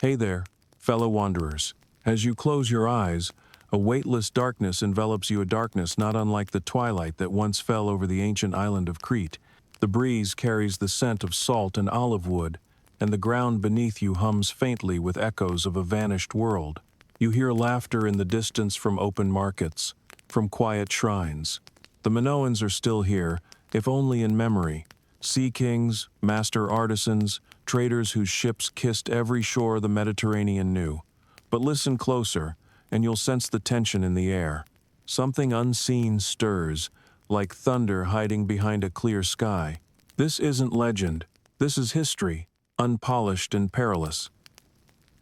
Hey there, fellow wanderers. As you close your eyes, a weightless darkness envelops you, a darkness not unlike the twilight that once fell over the ancient island of Crete. The breeze carries the scent of salt and olive wood, and the ground beneath you hums faintly with echoes of a vanished world. You hear laughter in the distance from open markets, from quiet shrines. The Minoans are still here, if only in memory. Sea kings, master artisans, traders whose ships kissed every shore the Mediterranean knew. But listen closer, and you'll sense the tension in the air. Something unseen stirs, like thunder hiding behind a clear sky. This isn't legend. This is history, unpolished and perilous.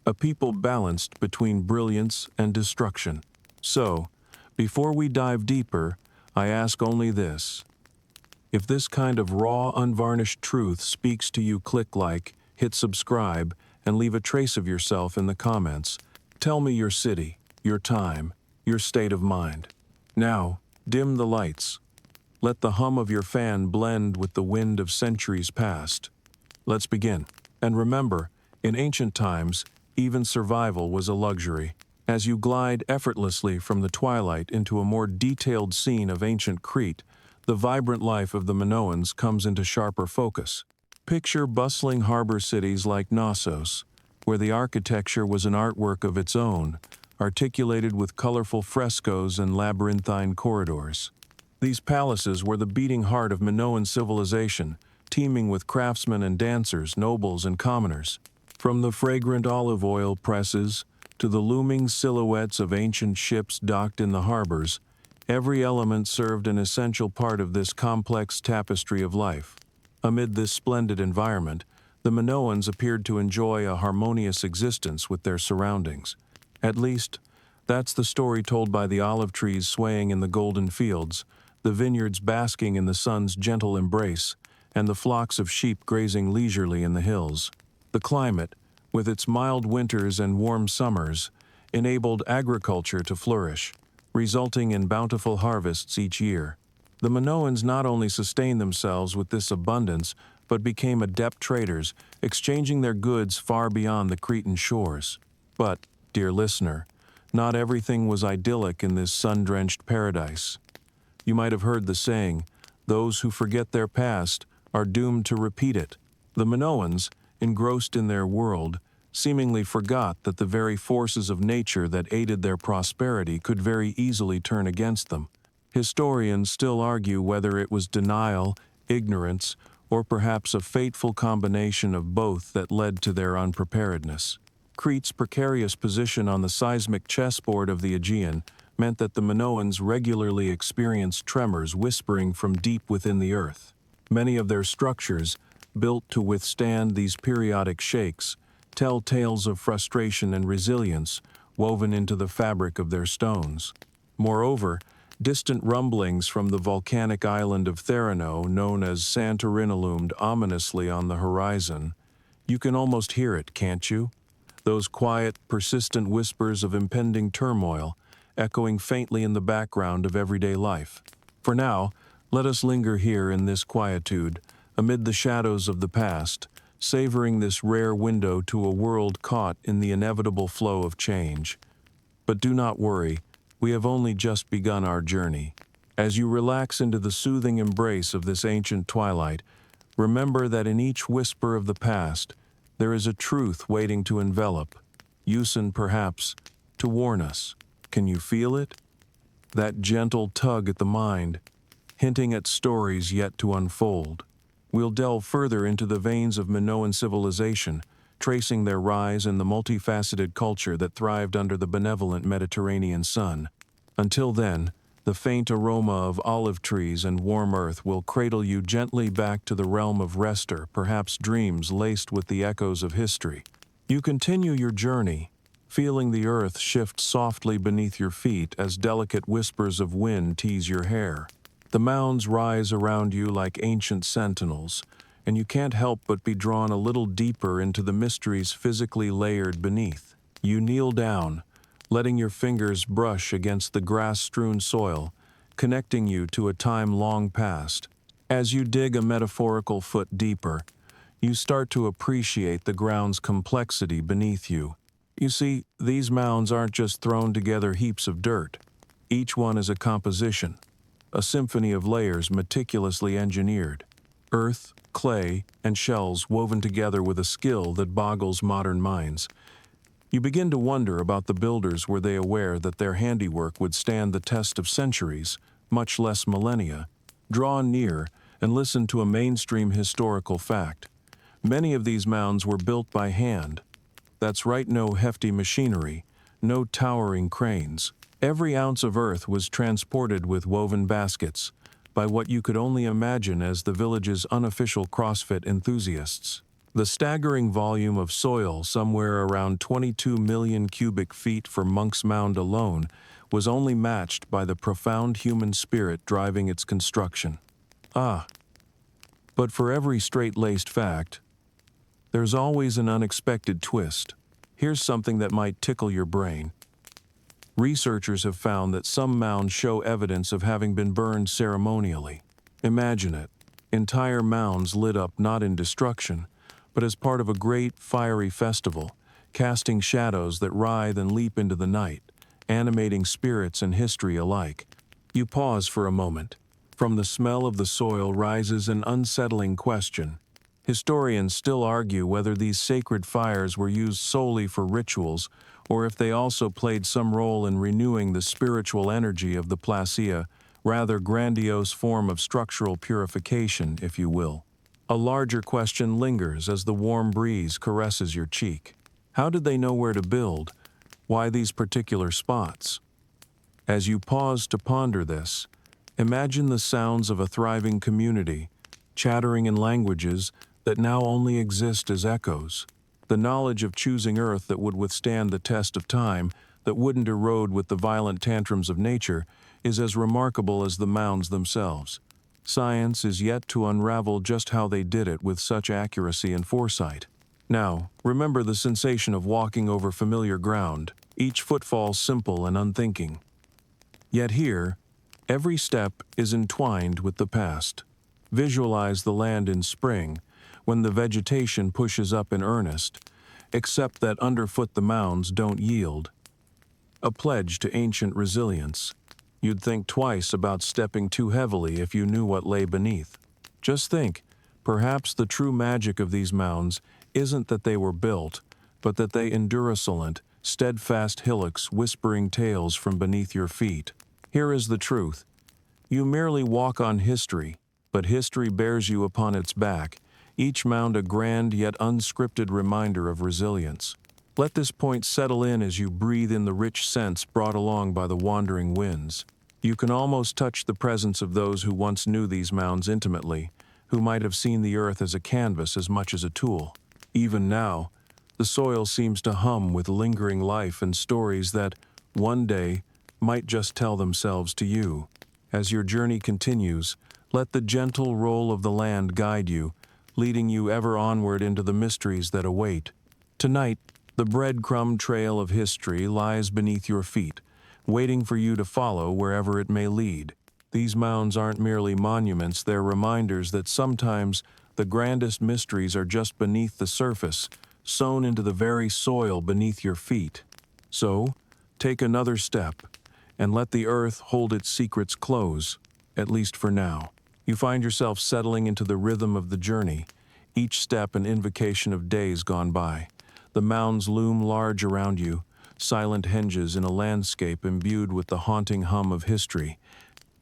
A people balanced between brilliance and destruction. So, before we dive deeper, I ask only this. If this kind of raw, unvarnished truth speaks to you, click like, hit subscribe, and leave a trace of yourself in the comments. Tell me your city, your time, your state of mind. Now, dim the lights. Let the hum of your fan blend with the wind of centuries past. Let's begin. And remember, in ancient times, even survival was a luxury. As you glide effortlessly from the twilight into a more detailed scene of ancient Crete, the vibrant life of the Minoans comes into sharper focus. Picture bustling harbor cities like Knossos, where the architecture was an artwork of its own, articulated with colorful frescoes and labyrinthine corridors. These palaces were the beating heart of Minoan civilization, teeming with craftsmen and dancers, nobles and commoners. From the fragrant olive oil presses to the looming silhouettes of ancient ships docked in the harbors, every element served an essential part of this complex tapestry of life. Amid this splendid environment, the Minoans appeared to enjoy a harmonious existence with their surroundings. At least, that's the story told by the olive trees swaying in the golden fields, the vineyards basking in the sun's gentle embrace, and the flocks of sheep grazing leisurely in the hills. The climate, with its mild winters and warm summers, enabled agriculture to flourish, resulting in bountiful harvests each year. The Minoans not only sustained themselves with this abundance, but became adept traders, exchanging their goods far beyond the Cretan shores. But, dear listener, not everything was idyllic in this sun-drenched paradise. You might have heard the saying, "Those who forget their past are doomed to repeat it." The Minoans, engrossed in their world, seemingly forgot that the very forces of nature that aided their prosperity could very easily turn against them. Historians still argue whether it was denial, ignorance, or perhaps a fateful combination of both that led to their unpreparedness. Crete's precarious position on the seismic chessboard of the Aegean meant that the Minoans regularly experienced tremors whispering from deep within the earth. Many of their structures, built to withstand these periodic shakes, tell tales of frustration and resilience woven into the fabric of their stones. Moreover, distant rumblings from the volcanic island of Therano, known as Santorin, loomed ominously on the horizon. You can almost hear it, can't you? Those quiet, persistent whispers of impending turmoil, echoing faintly in the background of everyday life. For now, let us linger here in this quietude, amid the shadows of the past, savoring this rare window to a world caught in the inevitable flow of change. But do not worry, we have only just begun our journey. As you relax into the soothing embrace of this ancient twilight, remember that in each whisper of the past, there is a truth waiting to envelop, Usen perhaps, to warn us. Can you feel it? That gentle tug at the mind, hinting at stories yet to unfold. We'll delve further into the veins of Minoan civilization, tracing their rise and the multifaceted culture that thrived under the benevolent Mediterranean sun. Until then, the faint aroma of olive trees and warm earth will cradle you gently back to the realm of rest, or perhaps dreams laced with the echoes of history. You continue your journey, feeling the earth shift softly beneath your feet as delicate whispers of wind tease your hair. The mounds rise around you like ancient sentinels, and you can't help but be drawn a little deeper into the mysteries physically layered beneath. You kneel down, letting your fingers brush against the grass-strewn soil, connecting you to a time long past. As you dig a metaphorical foot deeper, you start to appreciate the ground's complexity beneath you. You see, these mounds aren't just thrown together heaps of dirt. Each one is a composition, a symphony of layers meticulously engineered. Earth, clay, and shells woven together with a skill that boggles modern minds. You begin to wonder about the builders. Were they aware that their handiwork would stand the test of centuries, much less millennia? Draw near and listen to a mainstream historical fact. Many of these mounds were built by hand. That's right, no hefty machinery, no towering cranes. Every ounce of earth was transported with woven baskets by what you could only imagine as the village's unofficial CrossFit enthusiasts. The staggering volume of soil, somewhere around 22 million cubic feet for Monk's Mound alone, was only matched by the profound human spirit driving its construction. But for every straight-laced fact, there's always an unexpected twist. Here's something that might tickle your brain. Researchers have found that some mounds show evidence of having been burned ceremonially. Imagine it. Entire mounds lit up not in destruction, but as part of a great fiery festival, casting shadows that writhe and leap into the night, animating spirits and history alike. You pause for a moment. From the smell of the soil rises an unsettling question. Historians still argue whether these sacred fires were used solely for rituals or if they also played some role in renewing the spiritual energy of the Placia, rather grandiose form of structural purification, if you will. A larger question lingers as the warm breeze caresses your cheek. How did they know where to build? Why these particular spots? As you pause to ponder this, imagine the sounds of a thriving community, chattering in languages that now only exist as echoes. The knowledge of choosing earth that would withstand the test of time, that wouldn't erode with the violent tantrums of nature, is as remarkable as the mounds themselves. Science is yet to unravel just how they did it with such accuracy and foresight. Now, remember the sensation of walking over familiar ground, each footfall simple and unthinking. Yet here, every step is entwined with the past. Visualize the land in spring, when the vegetation pushes up in earnest, except that underfoot the mounds don't yield. A pledge to ancient resilience. You'd think twice about stepping too heavily if you knew what lay beneath. Just think, perhaps the true magic of these mounds isn't that they were built, but that they endure silent, steadfast hillocks whispering tales from beneath your feet. Here is the truth. You merely walk on history, but history bears you upon its back, each mound a grand yet unscripted reminder of resilience. Let this point settle in as you breathe in the rich scents brought along by the wandering winds. You can almost touch the presence of those who once knew these mounds intimately, who might have seen the earth as a canvas as much as a tool. Even now, the soil seems to hum with lingering life and stories that, one day, might just tell themselves to you. As your journey continues, let the gentle roll of the land guide you, leading you ever onward into the mysteries that await. Tonight, the breadcrumb trail of history lies beneath your feet, waiting for you to follow wherever it may lead. These mounds aren't merely monuments, they're reminders that sometimes the grandest mysteries are just beneath the surface, sewn into the very soil beneath your feet. So, take another step, and let the earth hold its secrets close, at least for now. You find yourself settling into the rhythm of the journey, each step an invocation of days gone by. The mounds loom large around you, silent henges in a landscape imbued with the haunting hum of history.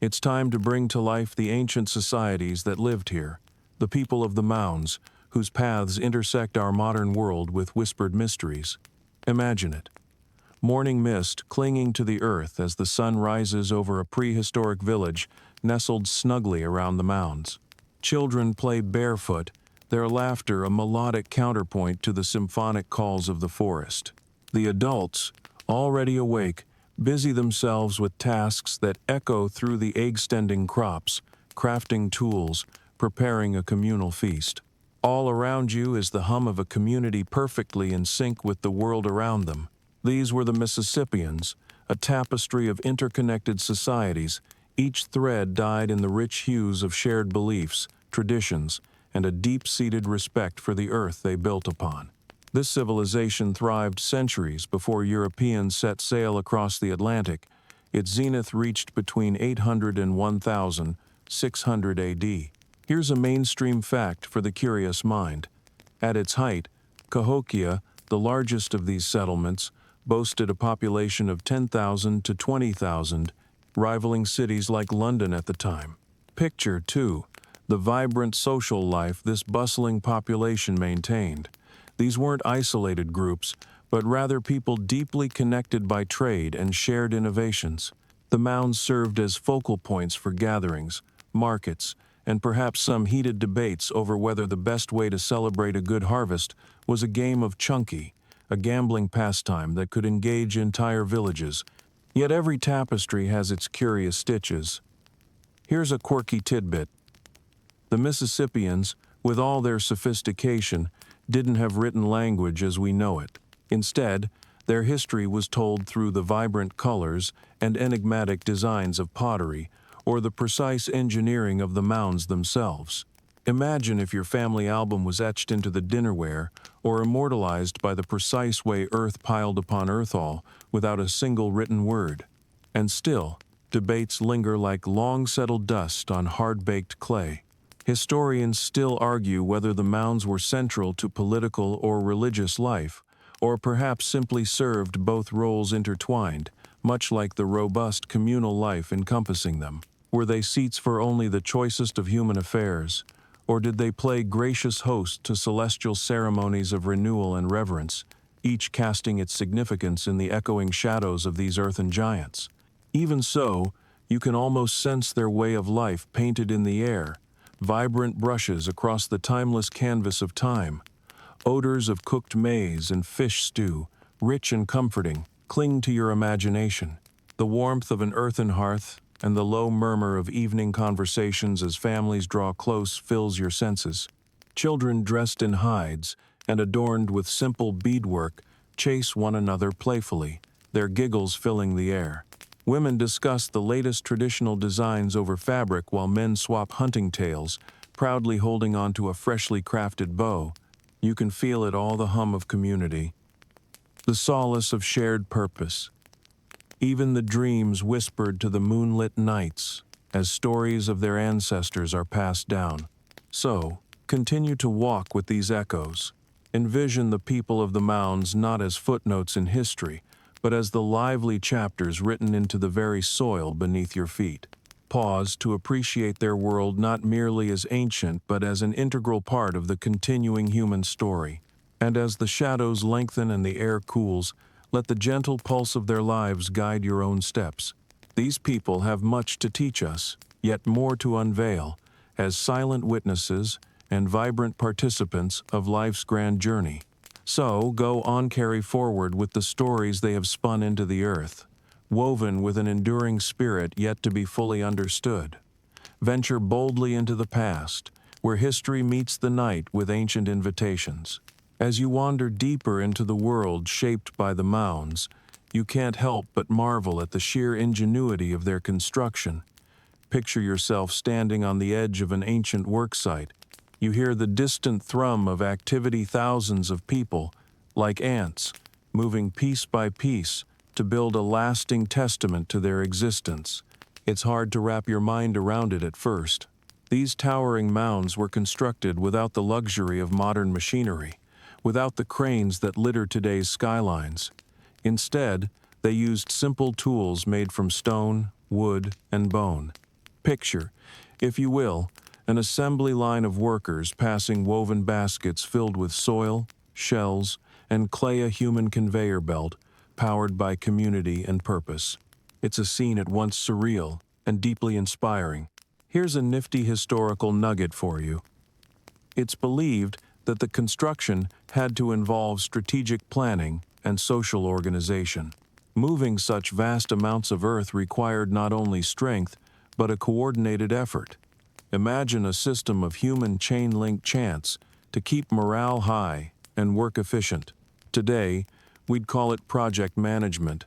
It's time to bring to life the ancient societies that lived here, the people of the mounds, whose paths intersect our modern world with whispered mysteries. Imagine it. Morning mist clinging to the earth as the sun rises over a prehistoric village nestled snugly around the mounds. Children play barefoot, their laughter a melodic counterpoint to the symphonic calls of the forest. The adults, already awake, busy themselves with tasks that echo through the egg-stending crops, crafting tools, preparing a communal feast. All around you is the hum of a community perfectly in sync with the world around them. These were the Mississippians, a tapestry of interconnected societies, each thread dyed in the rich hues of shared beliefs, traditions, and a deep-seated respect for the earth they built upon. This civilization thrived centuries before Europeans set sail across the Atlantic. Its zenith reached between 800 and 1600 AD. Here's a mainstream fact for the curious mind. At its height, Cahokia, the largest of these settlements, boasted a population of 10,000 to 20,000, rivaling cities like London at the time. Picture, too, the vibrant social life this bustling population maintained. These weren't isolated groups, but rather people deeply connected by trade and shared innovations. The mounds served as focal points for gatherings, markets, and perhaps some heated debates over whether the best way to celebrate a good harvest was a game of chunky, a gambling pastime that could engage entire villages. Yet every tapestry has its curious stitches. Here's a quirky tidbit. The Mississippians, with all their sophistication, didn't have written language as we know it. Instead, their history was told through the vibrant colors and enigmatic designs of pottery, or the precise engineering of the mounds themselves. Imagine if your family album was etched into the dinnerware or immortalized by the precise way earth piled upon earthall without a single written word. And still, debates linger like long-settled dust on hard-baked clay. Historians still argue whether the mounds were central to political or religious life, or perhaps simply served both roles intertwined, much like the robust communal life encompassing them. Were they seats for only the choicest of human affairs, or did they play gracious host to celestial ceremonies of renewal and reverence, each casting its significance in the echoing shadows of these earthen giants? Even so, you can almost sense their way of life painted in the air, vibrant brushes across the timeless canvas of time. Odors of cooked maize and fish stew, rich and comforting, cling to your imagination. The warmth of an earthen hearth and the low murmur of evening conversations as families draw close fills your senses. Children dressed in hides and adorned with simple beadwork chase one another playfully, their giggles filling the air. Women discuss the latest traditional designs over fabric while men swap hunting tales, proudly holding onto a freshly crafted bow. You can feel it all, the hum of community, the solace of shared purpose. Even the dreams whispered to the moonlit nights as stories of their ancestors are passed down. So, continue to walk with these echoes. Envision the people of the mounds not as footnotes in history, but as the lively chapters written into the very soil beneath your feet. Pause to appreciate their world not merely as ancient but as an integral part of the continuing human story. And as the shadows lengthen and the air cools, let the gentle pulse of their lives guide your own steps. These people have much to teach us, yet more to unveil, as silent witnesses and vibrant participants of life's grand journey. So, go on, carry forward with the stories they have spun into the earth, woven with an enduring spirit yet to be fully understood. Venture boldly into the past, where history meets the night with ancient invitations. As you wander deeper into the world shaped by the mounds, you can't help but marvel at the sheer ingenuity of their construction. Picture yourself standing on the edge of an ancient worksite. You hear the distant thrum of activity, thousands of people, like ants, moving piece by piece to build a lasting testament to their existence. It's hard to wrap your mind around it at first. These towering mounds were constructed without the luxury of modern machinery, without the cranes that litter today's skylines. Instead, they used simple tools made from stone, wood, and bone. Picture, if you will, an assembly line of workers passing woven baskets filled with soil, shells, and clay, a human conveyor belt, powered by community and purpose. It's a scene at once surreal and deeply inspiring. Here's a nifty historical nugget for you. It's believed that the construction had to involve strategic planning and social organization. Moving such vast amounts of earth required not only strength, but a coordinated effort. Imagine a system of human chain-link chants to keep morale high and work efficient. Today, we'd call it project management,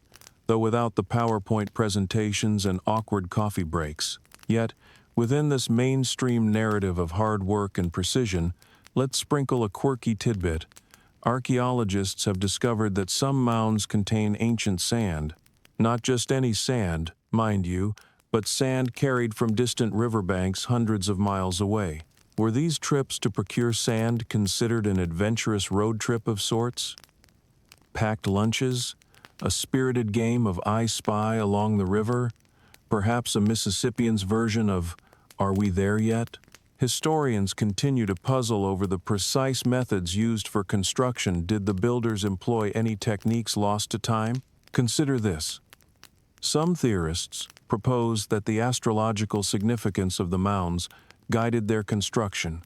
though without the PowerPoint presentations and awkward coffee breaks. Yet, Within this mainstream narrative of hard work and precision, let's sprinkle a quirky tidbit. Archaeologists have discovered that some mounds contain ancient sand. Not just any sand, mind you, but sand carried from distant riverbanks hundreds of miles away. Were these trips to procure sand considered an adventurous road trip of sorts? Packed lunches? A spirited game of I Spy along the river? Perhaps a Mississippian's version of Are We There Yet? Historians continue to puzzle over the precise methods used for construction. Did the builders employ any techniques lost to time? Consider this. Some theorists propose that the astrological significance of the mounds guided their construction,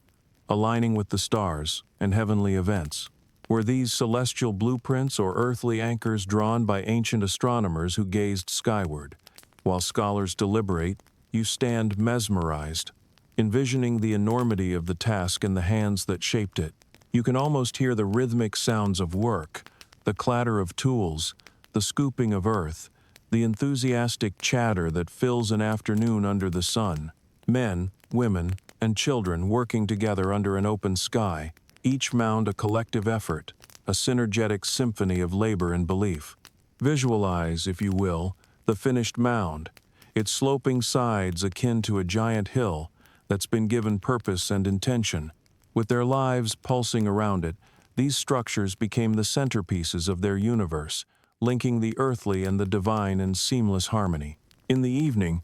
aligning with the stars and heavenly events. Were these celestial blueprints or earthly anchors drawn by ancient astronomers who gazed skyward? While scholars deliberate, you stand mesmerized, envisioning the enormity of the task in the hands that shaped it. You can almost hear the rhythmic sounds of work, the clatter of tools, the scooping of earth, the enthusiastic chatter that fills an afternoon under the sun. Men, women, and children working together under an open sky, each mound a collective effort, a synergetic symphony of labor and belief. Visualize, if you will, the finished mound, its sloping sides akin to a giant hill that's been given purpose and intention. With their lives pulsing around it, these structures became the centerpieces of their universe, linking the earthly and the divine in seamless harmony. In the evening,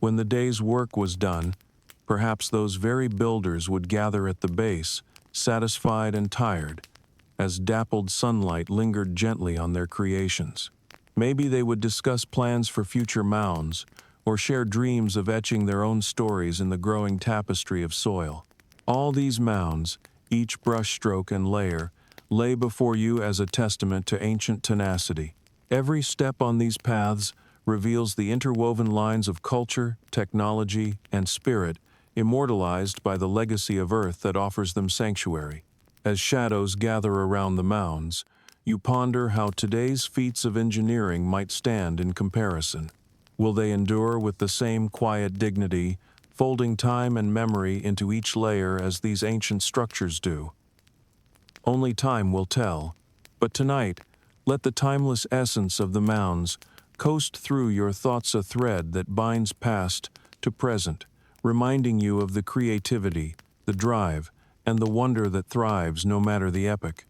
when the day's work was done, perhaps those very builders would gather at the base, satisfied and tired, as dappled sunlight lingered gently on their creations. Maybe they would discuss plans for future mounds, or share dreams of etching their own stories in the growing tapestry of soil. All these mounds, each brushstroke and layer, lay before you as a testament to ancient tenacity. Every step on these paths reveals the interwoven lines of culture, technology, and spirit, immortalized by the legacy of Earth that offers them sanctuary. As shadows gather around the mounds, you ponder how today's feats of engineering might stand in comparison. Will they endure with the same quiet dignity, folding time and memory into each layer as these ancient structures do? Only time will tell. But tonight, let the timeless essence of the mounds coast through your thoughts, a thread that binds past to present, reminding you of the creativity, the drive, and the wonder that thrives no matter the epoch.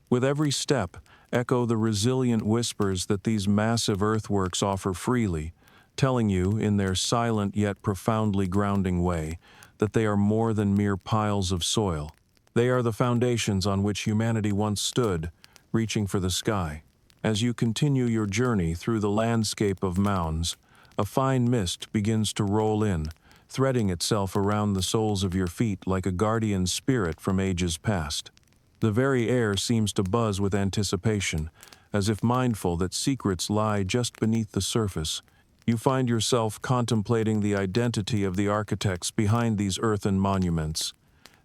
With every step, echo the resilient whispers that these massive earthworks offer freely, telling you, in their silent yet profoundly grounding way, that they are more than mere piles of soil. They are the foundations on which humanity once stood, reaching for the sky. As you continue your journey through the landscape of mounds, a fine mist begins to roll in, threading itself around the soles of your feet like a guardian spirit from ages past. The very air seems to buzz with anticipation, as if mindful that secrets lie just beneath the surface. You find yourself contemplating the identity of the architects behind these earthen monuments,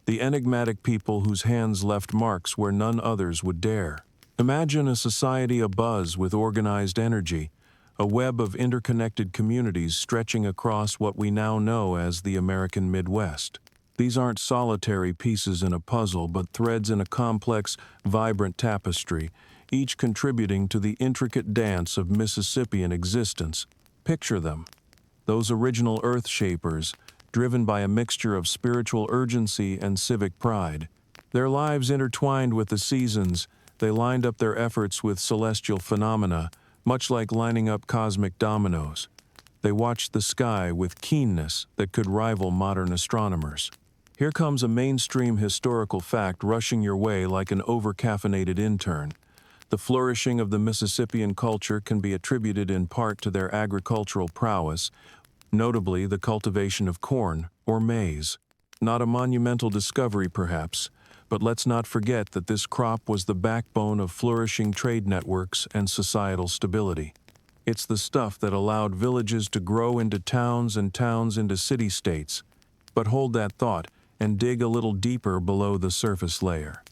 the enigmatic people whose hands left marks where none others would dare. Imagine a society abuzz with organized energy, a web of interconnected communities stretching across what we now know as the American Midwest. These aren't solitary pieces in a puzzle, but threads in a complex, vibrant tapestry, each contributing to the intricate dance of Mississippian existence. Picture them, those original earth shapers, driven by a mixture of spiritual urgency and civic pride. Their lives intertwined with the seasons, they lined up their efforts with celestial phenomena, much like lining up cosmic dominoes. They watched the sky with keenness that could rival modern astronomers. Here comes a mainstream historical fact rushing your way like an over-caffeinated intern. The flourishing of the Mississippian culture can be attributed in part to their agricultural prowess, notably the cultivation of corn or maize. Not a monumental discovery, perhaps, but let's not forget that this crop was the backbone of flourishing trade networks and societal stability. It's the stuff that allowed villages to grow into towns and towns into city-states. But hold that thought and dig a little deeper below the surface layer.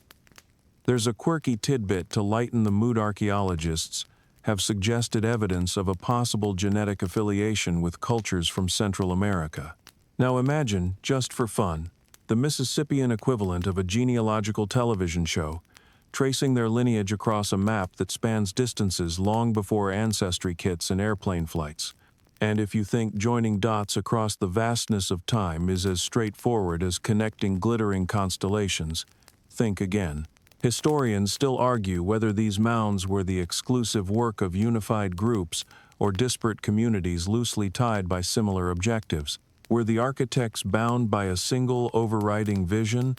There's a quirky tidbit to lighten the mood. Archaeologists have suggested evidence of a possible genetic affiliation with cultures from Central America. Now imagine, just for fun, the Mississippian equivalent of a genealogical television show, tracing their lineage across a map that spans distances long before ancestry kits and airplane flights. And if you think joining dots across the vastness of time is as straightforward as connecting glittering constellations, think again. Historians still argue whether these mounds were the exclusive work of unified groups or disparate communities loosely tied by similar objectives. Were the architects bound by a single overriding vision,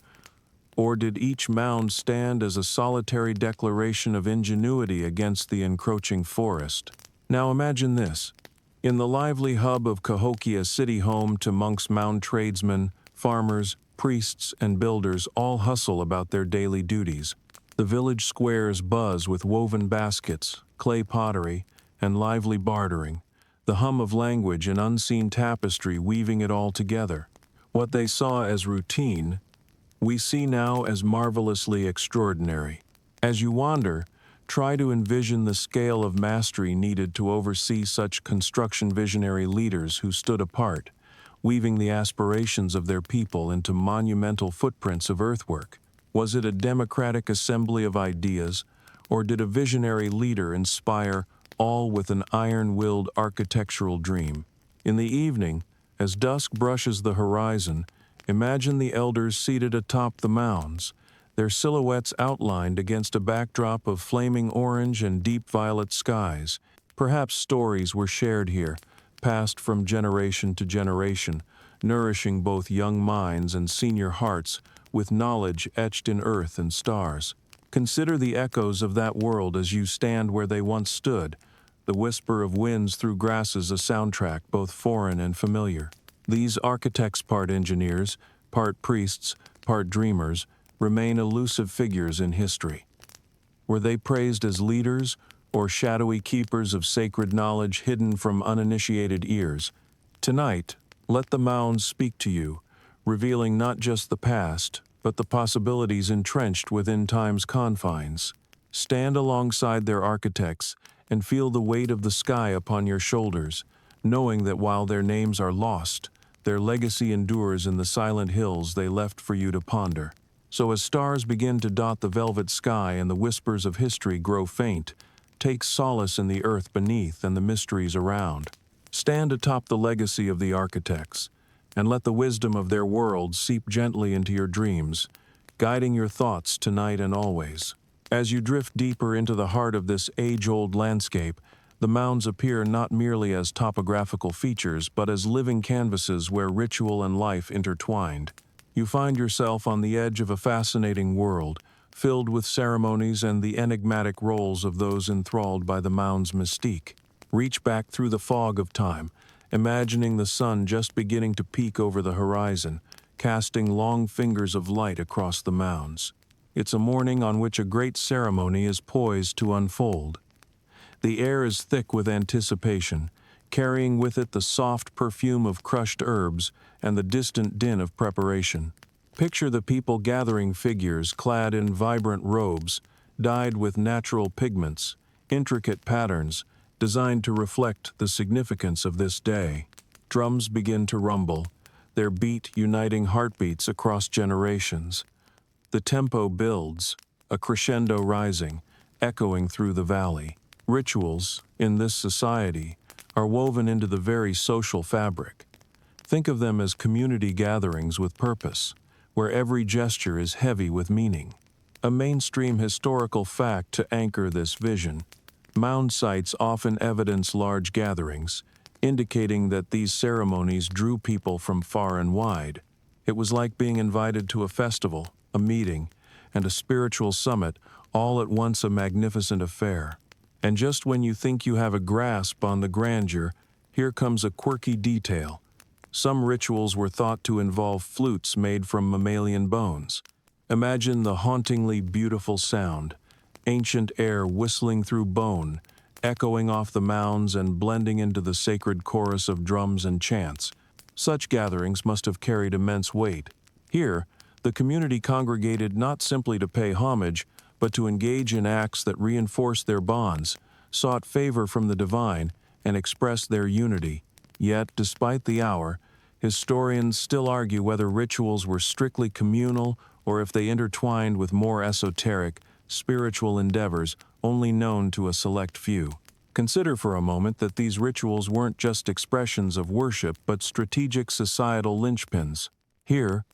or did each mound stand as a solitary declaration of ingenuity against the encroaching forest? Now imagine this. In the lively hub of Cahokia, city home to monks, mound tradesmen, farmers, priests, and builders all hustle about their daily duties. The village squares buzz with woven baskets, clay pottery, and lively bartering, the hum of language and unseen tapestry weaving it all together. What they saw as routine, we see now as marvelously extraordinary. As you wander, try to envision the scale of mastery needed to oversee such construction visionary leaders who stood apart, weaving the aspirations of their people into monumental footprints of earthwork. Was it a democratic assembly of ideas, or did a visionary leader inspire all with an iron-willed architectural dream? In the evening, as dusk brushes the horizon, imagine the elders seated atop the mounds, their silhouettes outlined against a backdrop of flaming orange and deep violet skies. Perhaps stories were shared here, passed from generation to generation, nourishing both young minds and senior hearts with knowledge etched in earth and stars. Consider the echoes of that world as you stand where they once stood, the whisper of winds through grasses a soundtrack both foreign and familiar. These architects, part engineers, part priests, part dreamers, remain elusive figures in history. Were they praised as leaders or shadowy keepers of sacred knowledge hidden from uninitiated ears? Tonight, let the mounds speak to you, revealing not just the past, but the possibilities entrenched within time's confines. Stand alongside their architects and feel the weight of the sky upon your shoulders, knowing that while their names are lost, their legacy endures in the silent hills they left for you to ponder. So as stars begin to dot the velvet sky and the whispers of history grow faint, take solace in the earth beneath and the mysteries around. Stand atop the legacy of the architects, and let the wisdom of their world seep gently into your dreams, guiding your thoughts tonight and always. As you drift deeper into the heart of this age-old landscape, the mounds appear not merely as topographical features, but as living canvases where ritual and life intertwined. You find yourself on the edge of a fascinating world, filled with ceremonies and the enigmatic roles of those enthralled by the mound's mystique. Reach back through the fog of time, imagining the sun just beginning to peek over the horizon, casting long fingers of light across the mounds. It's a morning on which a great ceremony is poised to unfold. The air is thick with anticipation, carrying with it the soft perfume of crushed herbs and the distant din of preparation. Picture the people gathering, figures clad in vibrant robes, dyed with natural pigments, intricate patterns, designed to reflect the significance of this day. Drums begin to rumble, their beat uniting heartbeats across generations. The tempo builds, a crescendo rising, echoing through the valley. Rituals, in this society, are woven into the very social fabric. Think of them as community gatherings with purpose, where every gesture is heavy with meaning. A mainstream historical fact to anchor this vision: mound sites often evidence large gatherings, indicating that these ceremonies drew people from far and wide. It was like being invited to a festival, a meeting, and a spiritual summit, all at once, a magnificent affair. And just when you think you have a grasp on the grandeur, here comes a quirky detail. Some rituals were thought to involve flutes made from mammalian bones. Imagine the hauntingly beautiful sound, ancient air whistling through bone, echoing off the mounds and blending into the sacred chorus of drums and chants. Such gatherings must have carried immense weight. Here, the community congregated not simply to pay homage, but to engage in acts that reinforced their bonds, sought favor from the divine, and expressed their unity. Yet, despite the hour, Historians still argue whether rituals were strictly communal or if they intertwined with more esoteric, spiritual endeavors only known to a select few. Consider for a moment that these rituals weren't just expressions of worship but strategic societal linchpins. Here,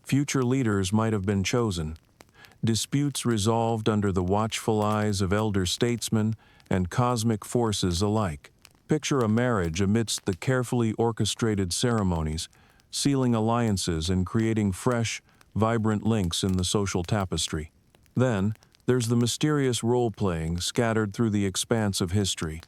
future leaders might have been chosen, disputes resolved under the watchful eyes of elder statesmen and cosmic forces alike. Picture a marriage amidst the carefully orchestrated ceremonies, sealing alliances and creating fresh, vibrant links in the social tapestry. Then, there's the mysterious role-playing scattered through the expanse of history.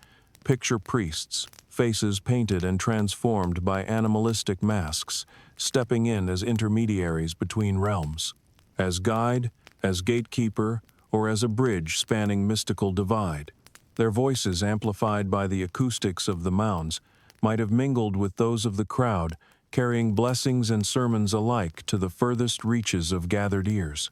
Picture priests, faces painted and transformed by animalistic masks, stepping in as intermediaries between realms. As guide, as gatekeeper, or as a bridge spanning mystical divide. Their voices, amplified by the acoustics of the mounds, might have mingled with those of the crowd, carrying blessings and sermons alike to the furthest reaches of gathered ears.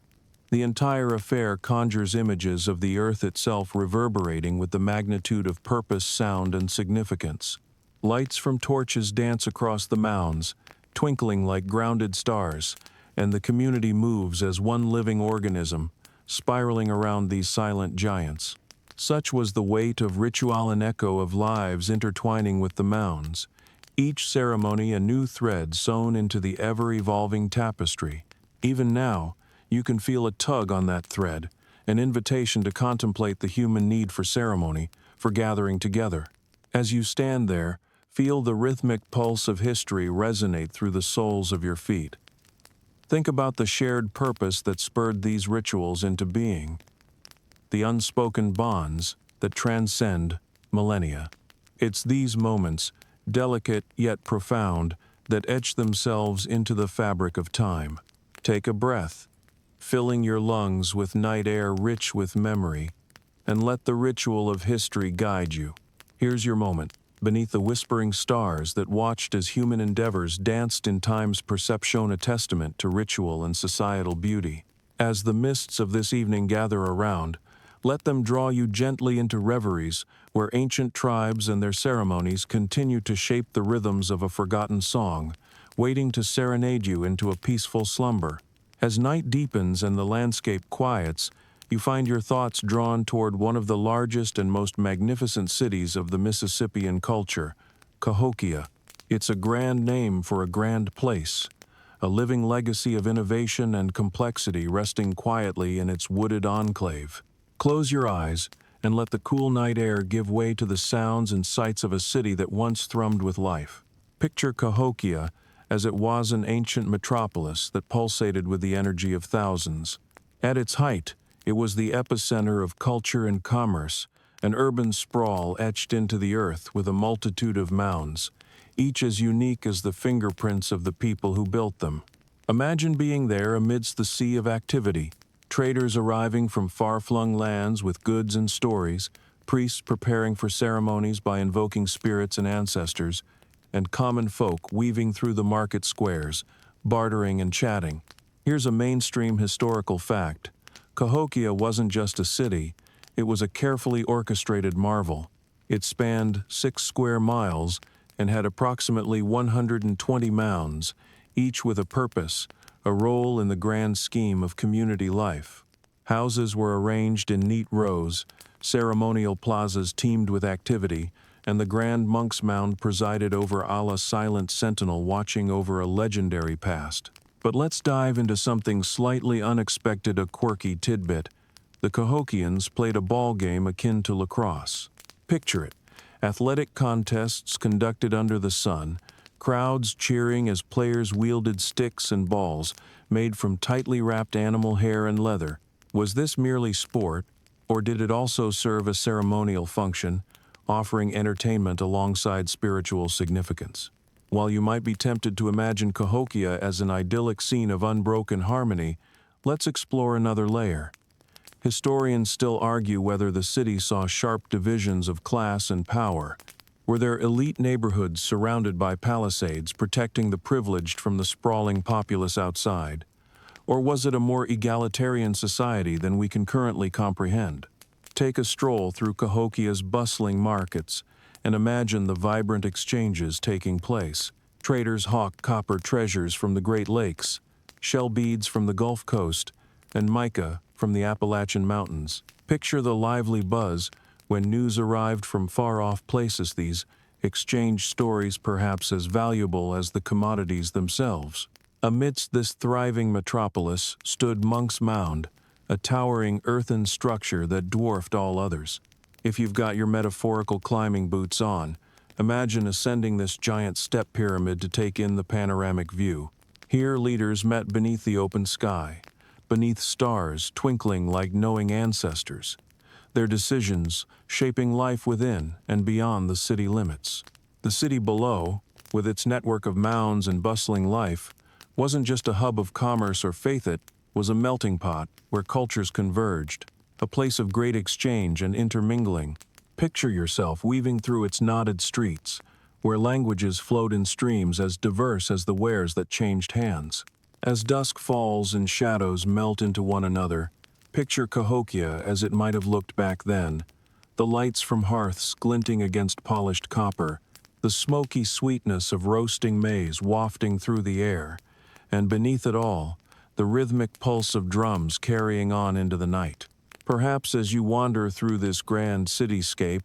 The entire affair conjures images of the earth itself reverberating with the magnitude of purpose, sound, and significance. Lights from torches dance across the mounds, twinkling like grounded stars, and the community moves as one living organism, spiraling around these silent giants. Such was the weight of ritual and echo of lives intertwining with the mounds, each ceremony a new thread sewn into the ever-evolving tapestry. Even now, you can feel a tug on that thread, an invitation to contemplate the human need for ceremony, for gathering together. As you stand there, feel the rhythmic pulse of history resonate through the soles of your feet. Think about the shared purpose that spurred these rituals into being, the unspoken bonds that transcend millennia. It's these moments, delicate yet profound, that etch themselves into the fabric of time. Take a breath, filling your lungs with night air rich with memory, and let the ritual of history guide you. Here's your moment, beneath the whispering stars that watched as human endeavors danced in time's perception, a testament to ritual and societal beauty. As the mists of this evening gather around, let them draw you gently into reveries where ancient tribes and their ceremonies continue to shape the rhythms of a forgotten song, waiting to serenade you into a peaceful slumber. As night deepens and the landscape quiets, you find your thoughts drawn toward one of the largest and most magnificent cities of the Mississippian culture, Cahokia. It's a grand name for a grand place, a living legacy of innovation and complexity resting quietly in its wooded enclave. Close your eyes and let the cool night air give way to the sounds and sights of a city that once thrummed with life. Picture Cahokia as it was an ancient metropolis that pulsated with the energy of thousands. At its height, it was the epicenter of culture and commerce, an urban sprawl etched into the earth with a multitude of mounds, each as unique as the fingerprints of the people who built them. Imagine being there amidst the sea of activity, traders arriving from far-flung lands with goods and stories, priests preparing for ceremonies by invoking spirits and ancestors, and common folk weaving through the market squares, bartering and chatting. Here's a mainstream historical fact. Cahokia wasn't just a city, it was a carefully orchestrated marvel. It spanned 6 square miles and had approximately 120 mounds, each with a purpose, a role in the grand scheme of community life. Houses were arranged in neat rows, ceremonial plazas teemed with activity, and the Grand Monk's Mound presided over a silent sentinel watching over a legendary past. But let's dive into something slightly unexpected, a quirky tidbit. The Cahokians played a ball game akin to lacrosse. Picture it, athletic contests conducted under the sun, crowds cheering as players wielded sticks and balls made from tightly wrapped animal hair and leather. Was this merely sport, or did it also serve a ceremonial function, offering entertainment alongside spiritual significance? While you might be tempted to imagine Cahokia as an idyllic scene of unbroken harmony, let's explore another layer. Historians still argue whether the city saw sharp divisions of class and power. Were there elite neighborhoods surrounded by palisades protecting the privileged from the sprawling populace outside? Or was it a more egalitarian society than we can currently comprehend? Take a stroll through Cahokia's bustling markets and imagine the vibrant exchanges taking place. Traders hawk copper treasures from the Great Lakes, shell beads from the Gulf Coast, and mica from the Appalachian Mountains. Picture the lively buzz when news arrived from far-off places. These exchanged stories perhaps as valuable as the commodities themselves. Amidst this thriving metropolis stood Monk's Mound, a towering earthen structure that dwarfed all others. If you've got your metaphorical climbing boots on, imagine ascending this giant step pyramid to take in the panoramic view. Here leaders met beneath the open sky, beneath stars twinkling like knowing ancestors, their decisions shaping life within and beyond the city limits. The city below, with its network of mounds and bustling life, wasn't just a hub of commerce or faith, it was a melting pot where cultures converged, a place of great exchange and intermingling. Picture yourself weaving through its knotted streets, where languages flowed in streams as diverse as the wares that changed hands. As dusk falls and shadows melt into one another, picture Cahokia as it might have looked back then, the lights from hearths glinting against polished copper, the smoky sweetness of roasting maize wafting through the air, and beneath it all, the rhythmic pulse of drums carrying on into the night. Perhaps as you wander through this grand cityscape,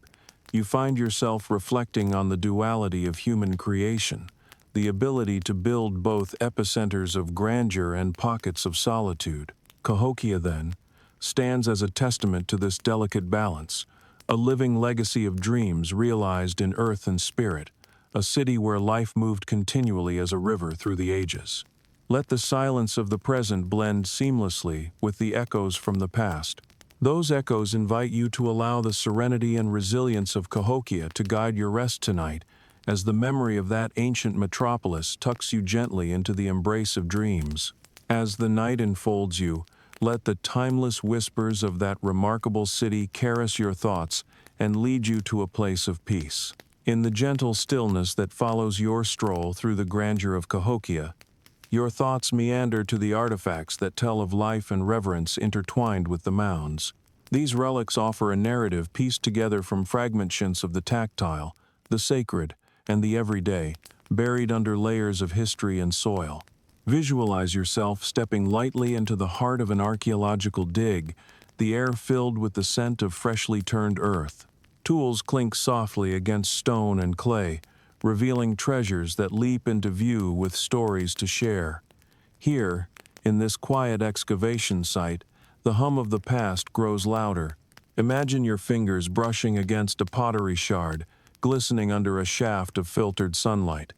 you find yourself reflecting on the duality of human creation, the ability to build both epicenters of grandeur and pockets of solitude. Cahokia, then, stands as a testament to this delicate balance, a living legacy of dreams realized in earth and spirit, a city where life moved continually as a river through the ages. Let the silence of the present blend seamlessly with the echoes from the past. Those echoes invite you to allow the serenity and resilience of Cahokia to guide your rest tonight, as the memory of that ancient metropolis tucks you gently into the embrace of dreams. As the night enfolds you, let the timeless whispers of that remarkable city caress your thoughts and lead you to a place of peace. In the gentle stillness that follows your stroll through the grandeur of Cahokia, your thoughts meander to the artifacts that tell of life and reverence intertwined with the mounds. These relics offer a narrative pieced together from fragments of the tactile, the sacred, and the everyday, buried under layers of history and soil. Visualize yourself stepping lightly into the heart of an archaeological dig, the air filled with the scent of freshly turned earth. Tools clink softly against stone and clay, revealing treasures that leap into view with stories to share. Here, in this quiet excavation site, the hum of the past grows louder. Imagine your fingers brushing against a pottery shard, glistening under a shaft of filtered sunlight.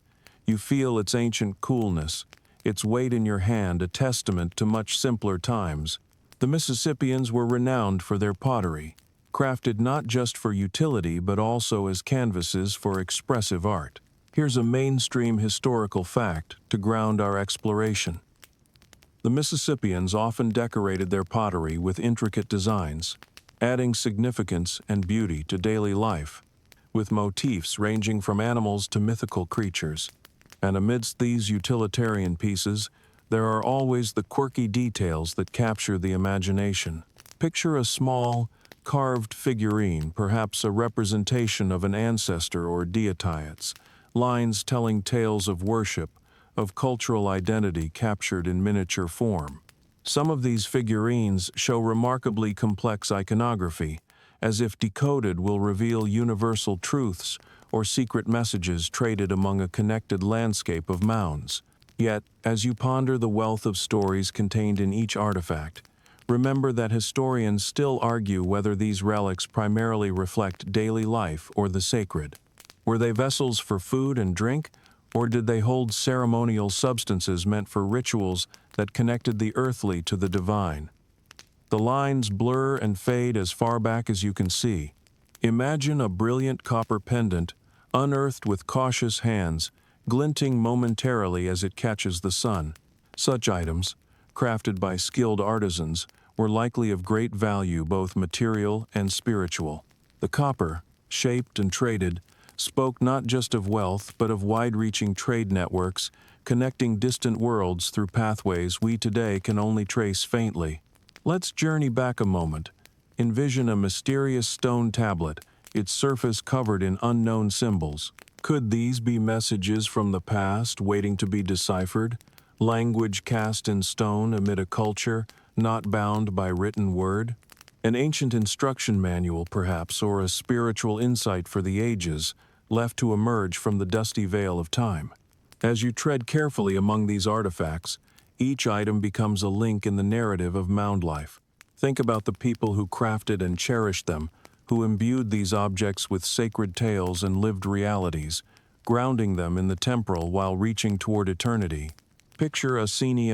You feel its ancient coolness, its weight in your hand, a testament to much simpler times. The Mississippians were renowned for their pottery, crafted not just for utility but also as canvases for expressive art. Here's a mainstream historical fact to ground our exploration. The Mississippians often decorated their pottery with intricate designs, adding significance and beauty to daily life, with motifs ranging from animals to mythical creatures. And amidst these utilitarian pieces, there are always the quirky details that capture the imagination. Picture a small, carved figurine, perhaps a representation of an ancestor or deities, lines telling tales of worship, of cultural identity captured in miniature form. Some of these figurines show remarkably complex iconography, as if decoded will reveal universal truths or secret messages traded among a connected landscape of mounds. Yet, as you ponder the wealth of stories contained in each artifact, remember that historians still argue whether these relics primarily reflect daily life or the sacred. Were they vessels for food and drink, or did they hold ceremonial substances meant for rituals that connected the earthly to the divine? The lines blur and fade as far back as you can see. Imagine a brilliant copper pendant, unearthed with cautious hands, glinting momentarily as it catches the sun. Such items, crafted by skilled artisans, were likely of great value, both material and spiritual. The copper, shaped and traded, spoke not just of wealth but of wide-reaching trade networks, connecting distant worlds through pathways we today can only trace faintly. Let's journey back a moment. Envision a mysterious stone tablet, its surface covered in unknown symbols. Could these be messages from the past waiting to be deciphered? Language cast in stone amid a culture not bound by written word? An ancient instruction manual, perhaps, or a spiritual insight for the ages, left to emerge from the dusty veil of time. As you tread carefully among these artifacts, each item becomes a link in the narrative of mound life. Think about the people who crafted and cherished them, who imbued these objects with sacred tales and lived realities, grounding them in the temporal while reaching toward eternity. Picture a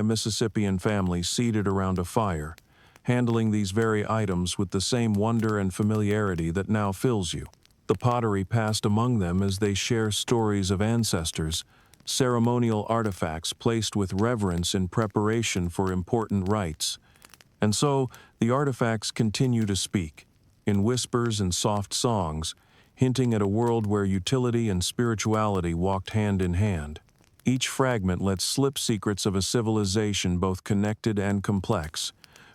Mississippian family seated around a fire, handling these very items with the same wonder and familiarity that now fills you. The pottery passed among them as they share stories of ancestors, ceremonial artifacts placed with reverence in preparation for important rites. And so, the artifacts continue to speak, in whispers and soft songs, hinting at a world where utility and spirituality walked hand in hand. Each fragment lets slip secrets of a civilization both connected and complex,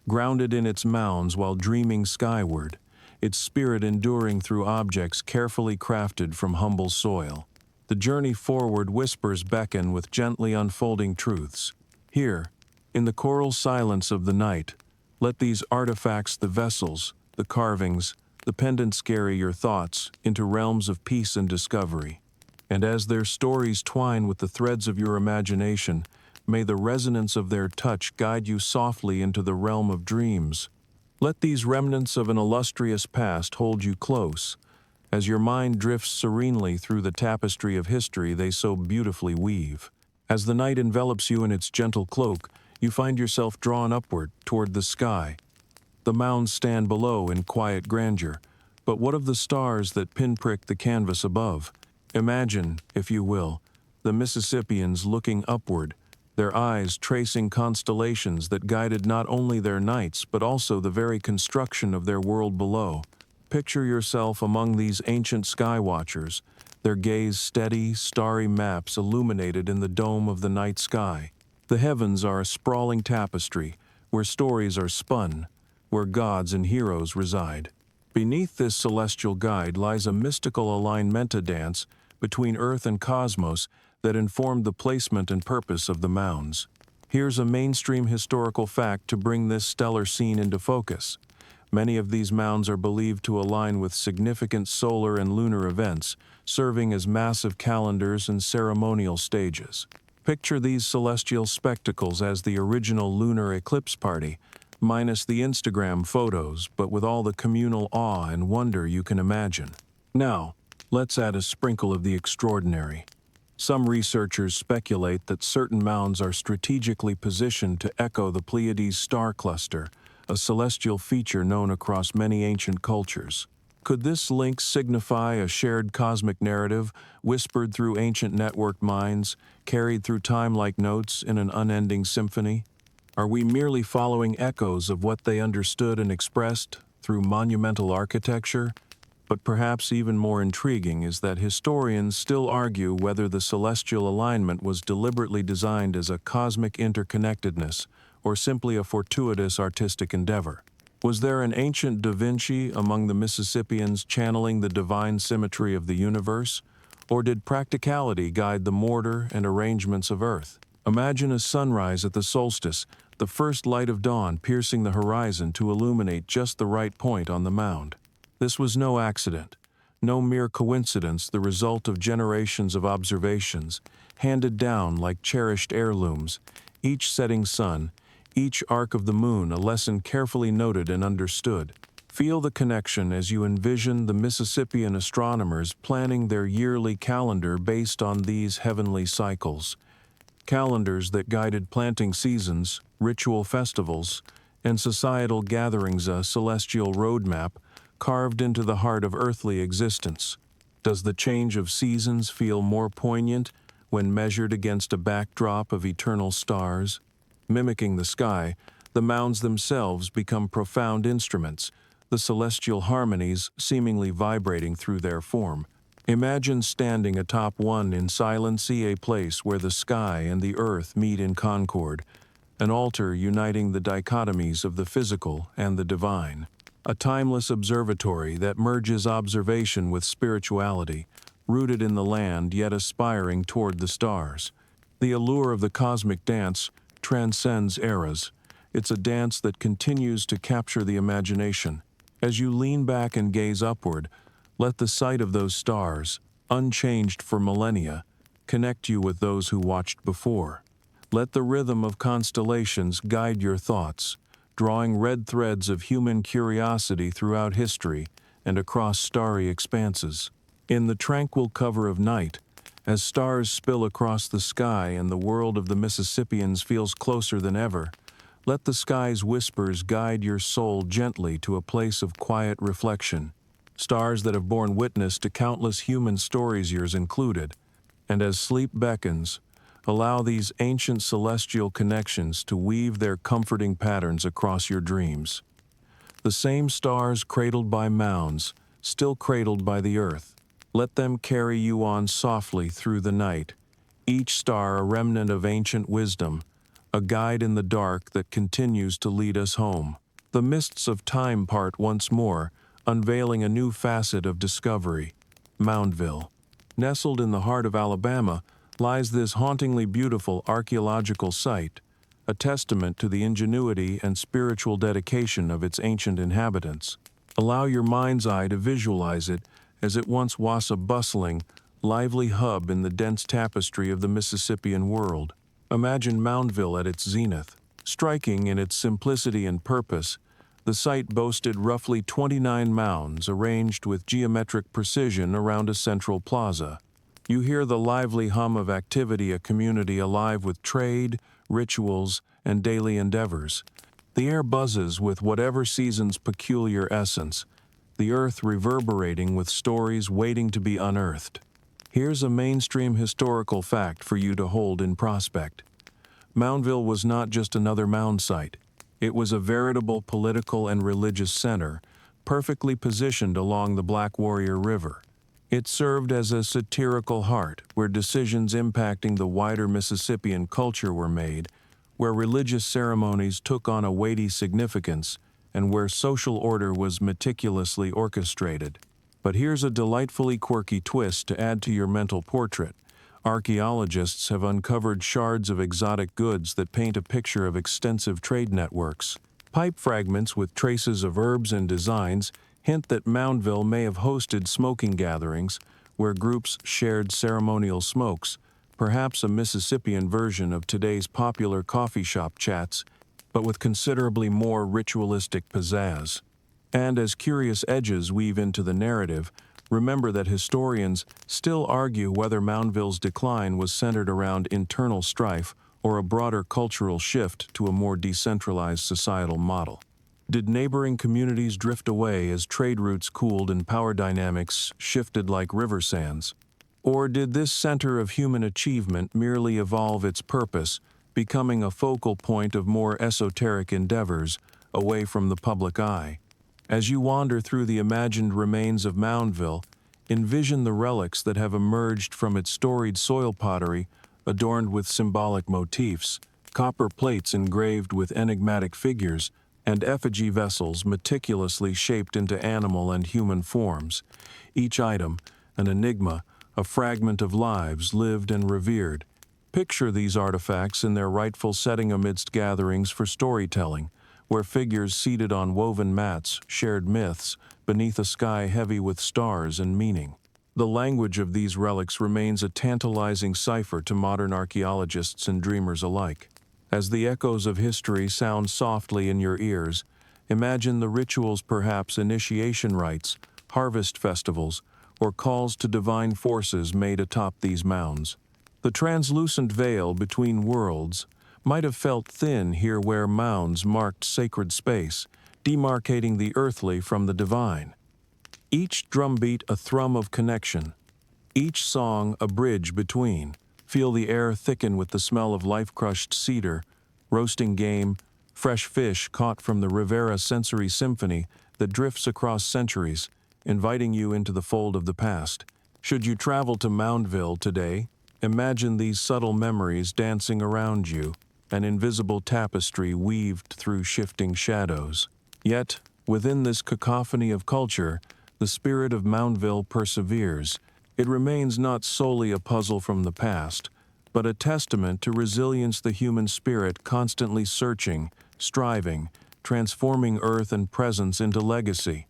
grounded in its mounds while dreaming skyward, its spirit enduring through objects carefully crafted from humble soil. The journey forward whispers beckon with gently unfolding truths. Here, in the choral silence of the night, let these artifacts, the vessels, the carvings, the pendants carry your thoughts into realms of peace and discovery. And as their stories twine with the threads of your imagination, may the resonance of their touch guide you softly into the realm of dreams. Let these remnants of an illustrious past hold you close, as your mind drifts serenely through the tapestry of history they so beautifully weave. As the night envelops you in its gentle cloak, you find yourself drawn upward toward the sky. The mounds stand below in quiet grandeur, but what of the stars that pinprick the canvas above? Imagine, if you will, the Mississippians looking upward, their eyes tracing constellations that guided not only their nights but also the very construction of their world below. Picture yourself among these ancient sky watchers, their gaze steady, starry maps illuminated in the dome of the night sky. The heavens are a sprawling tapestry, where stories are spun, where gods and heroes reside. Beneath this celestial guide lies a mystical alignmenta dance between Earth and cosmos that informed the placement and purpose of the mounds. Here's a mainstream historical fact to bring this stellar scene into focus. Many of these mounds are believed to align with significant solar and lunar events, serving as massive calendars and ceremonial stages. Picture these celestial spectacles as the original lunar eclipse party, minus the Instagram photos, but with all the communal awe and wonder you can imagine. Now, let's add a sprinkle of the extraordinary. Some researchers speculate that certain mounds are strategically positioned to echo the Pleiades star cluster, a celestial feature known across many ancient cultures. Could this link signify a shared cosmic narrative, whispered through ancient networked minds, carried through time like notes in an unending symphony? Are we merely following echoes of what they understood and expressed through monumental architecture? But perhaps even more intriguing is that historians still argue whether the celestial alignment was deliberately designed as a cosmic interconnectedness or simply a fortuitous artistic endeavor. Was there an ancient Da Vinci among the Mississippians channeling the divine symmetry of the universe? Or did practicality guide the mortar and arrangements of Earth? Imagine a sunrise at the solstice, the first light of dawn piercing the horizon to illuminate just the right point on the mound. This was no accident, no mere coincidence, the result of generations of observations, handed down like cherished heirlooms, each setting sun, each arc of the moon a lesson carefully noted and understood. Feel the connection as you envision the Mississippian astronomers planning their yearly calendar based on these heavenly cycles. Calendars that guided planting seasons, ritual festivals, and societal gatherings, a celestial roadmap carved into the heart of earthly existence. Does the change of seasons feel more poignant when measured against a backdrop of eternal stars? Mimicking the sky, the mounds themselves become profound instruments, the celestial harmonies seemingly vibrating through their form. Imagine standing atop one in silence, a place where the sky and the earth meet in concord, an altar uniting the dichotomies of the physical and the divine. A timeless observatory that merges observation with spirituality, rooted in the land yet aspiring toward the stars. The allure of the cosmic dance transcends eras. It's a dance that continues to capture the imagination. As you lean back and gaze upward, let the sight of those stars, unchanged for millennia, connect you with those who watched before. Let the rhythm of constellations guide your thoughts, drawing red threads of human curiosity throughout history and across starry expanses. In the tranquil cover of night, as stars spill across the sky and the world of the Mississippians feels closer than ever, let the sky's whispers guide your soul gently to a place of quiet reflection. Stars that have borne witness to countless human stories, yours included. And as sleep beckons, allow these ancient celestial connections to weave their comforting patterns across your dreams. The same stars cradled by mounds, still cradled by the earth. Let them carry you on softly through the night, each star a remnant of ancient wisdom, a guide in the dark that continues to lead us home. The mists of time part once more, unveiling a new facet of discovery. Moundville. Nestled in the heart of Alabama lies this hauntingly beautiful archaeological site, a testament to the ingenuity and spiritual dedication of its ancient inhabitants. Allow your mind's eye to visualize it as it once was a bustling, lively hub in the dense tapestry of the Mississippian world. Imagine Moundville at its zenith. Striking in its simplicity and purpose, the site boasted roughly 29 mounds arranged with geometric precision around a central plaza. You hear the lively hum of activity, a community alive with trade, rituals, and daily endeavors. The air buzzes with whatever season's peculiar essence, the earth reverberating with stories waiting to be unearthed. Here's a mainstream historical fact for you to hold in prospect. Moundville was not just another mound site. It was a veritable political and religious center, perfectly positioned along the Black Warrior River. It served as a satirical heart where decisions impacting the wider Mississippian culture were made, where religious ceremonies took on a weighty significance, and where social order was meticulously orchestrated. But here's a delightfully quirky twist to add to your mental portrait. Archaeologists have uncovered shards of exotic goods that paint a picture of extensive trade networks. Pipe fragments with traces of herbs and designs hint that Moundville may have hosted smoking gatherings where groups shared ceremonial smokes, perhaps a Mississippian version of today's popular coffee shop chats, but with considerably more ritualistic pizzazz. And as curious edges weave into the narrative, remember that historians still argue whether Moundville's decline was centered around internal strife or a broader cultural shift to a more decentralized societal model. Did neighboring communities drift away as trade routes cooled and power dynamics shifted like river sands? Or did this center of human achievement merely evolve its purpose, becoming a focal point of more esoteric endeavors away from the public eye? As you wander through the imagined remains of Moundville, envision the relics that have emerged from its storied soil pottery, adorned with symbolic motifs, copper plates engraved with enigmatic figures, and effigy vessels meticulously shaped into animal and human forms. Each item, an enigma, a fragment of lives lived and revered. Picture these artifacts in their rightful setting amidst gatherings for storytelling, where figures seated on woven mats shared myths beneath a sky heavy with stars and meaning. The language of these relics remains a tantalizing cipher to modern archaeologists and dreamers alike. As the echoes of history sound softly in your ears, imagine the rituals, perhaps initiation rites, harvest festivals, or calls to divine forces made atop these mounds. The translucent veil between worlds might have felt thin here where mounds marked sacred space, demarcating the earthly from the divine. Each drumbeat a thrum of connection, each song a bridge between. Feel the air thicken with the smell of life-crushed cedar, roasting game, fresh fish caught from the Rivera sensory symphony that drifts across centuries, inviting you into the fold of the past. Should you travel to Moundville today, imagine these subtle memories dancing around you, an invisible tapestry weaved through shifting shadows. Yet, within this cacophony of culture, the spirit of Moundville perseveres, It remains not solely a puzzle from the past, but a testament to resilience, the human spirit constantly searching, striving, transforming earth and presence into legacy.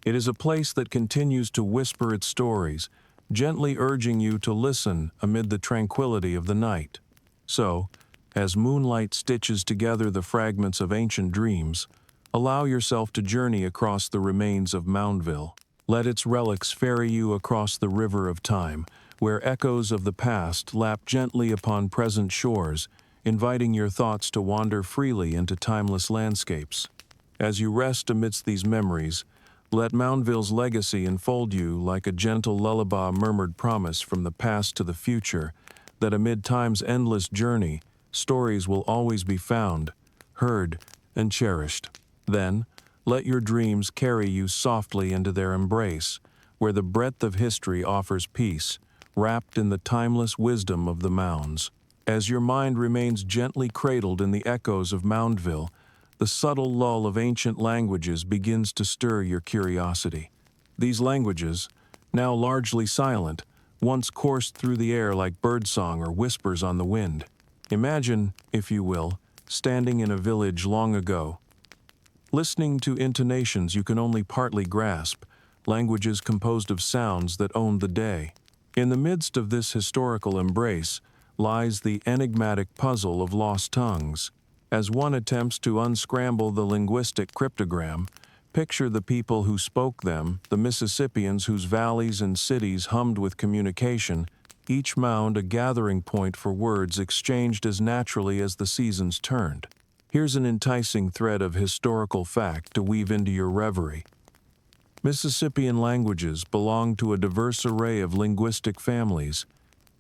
It is a place that continues to whisper its stories, gently urging you to listen amid the tranquility of the night. So, as moonlight stitches together the fragments of ancient dreams, allow yourself to journey across the remains of Moundville. Let its relics ferry you across the river of time, where echoes of the past lap gently upon present shores, inviting your thoughts to wander freely into timeless landscapes. As you rest amidst these memories, let Moundville's legacy enfold you like a gentle lullaby, murmured promise from the past to the future, that amid time's endless journey, stories will always be found, heard, and cherished. Then, let your dreams carry you softly into their embrace, where the breadth of history offers peace, wrapped in the timeless wisdom of the Mounds. As your mind remains gently cradled in the echoes of Moundville, the subtle lull of ancient languages begins to stir your curiosity. These languages, now largely silent, once coursed through the air like birdsong or whispers on the wind. Imagine, if you will, standing in a village long ago, listening to intonations you can only partly grasp, languages composed of sounds that owned the day. In the midst of this historical embrace lies the enigmatic puzzle of lost tongues. As one attempts to unscramble the linguistic cryptogram, picture the people who spoke them, the Mississippians whose valleys and cities hummed with communication, each mound a gathering point for words exchanged as naturally as the seasons turned. Here's an enticing thread of historical fact to weave into your reverie. Mississippian languages belong to a diverse array of linguistic families.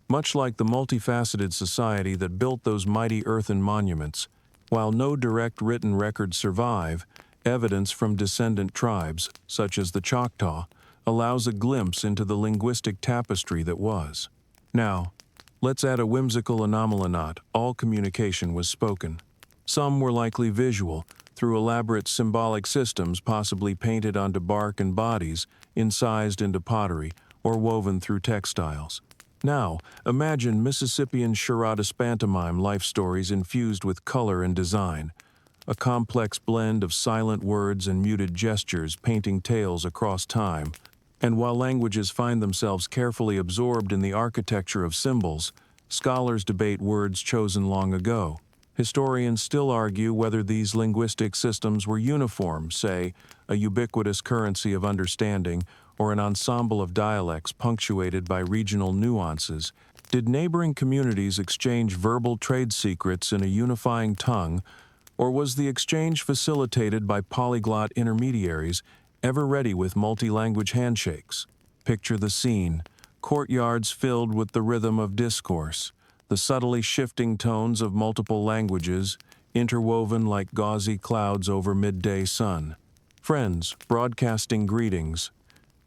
Much like the multifaceted society that built those mighty earthen monuments, while no direct written records survive, evidence from descendant tribes, such as the Choctaw, allows a glimpse into the linguistic tapestry that was. Now, let's add a whimsical anomaly. Not all communication was spoken. Some were likely visual, through elaborate symbolic systems possibly painted onto bark and bodies, incised into pottery, or woven through textiles. Now, imagine Mississippian charades, pantomime life stories infused with color and design, a complex blend of silent words and muted gestures painting tales across time. And while languages find themselves carefully absorbed in the architecture of symbols, scholars debate words chosen long ago. Historians still argue whether these linguistic systems were uniform, say, a ubiquitous currency of understanding, or an ensemble of dialects punctuated by regional nuances. Did neighboring communities exchange verbal trade secrets in a unifying tongue, or was the exchange facilitated by polyglot intermediaries ever ready with multi-language handshakes? Picture the scene: courtyards filled with the rhythm of discourse, the subtly shifting tones of multiple languages, interwoven like gauzy clouds over midday sun. Friends broadcasting greetings,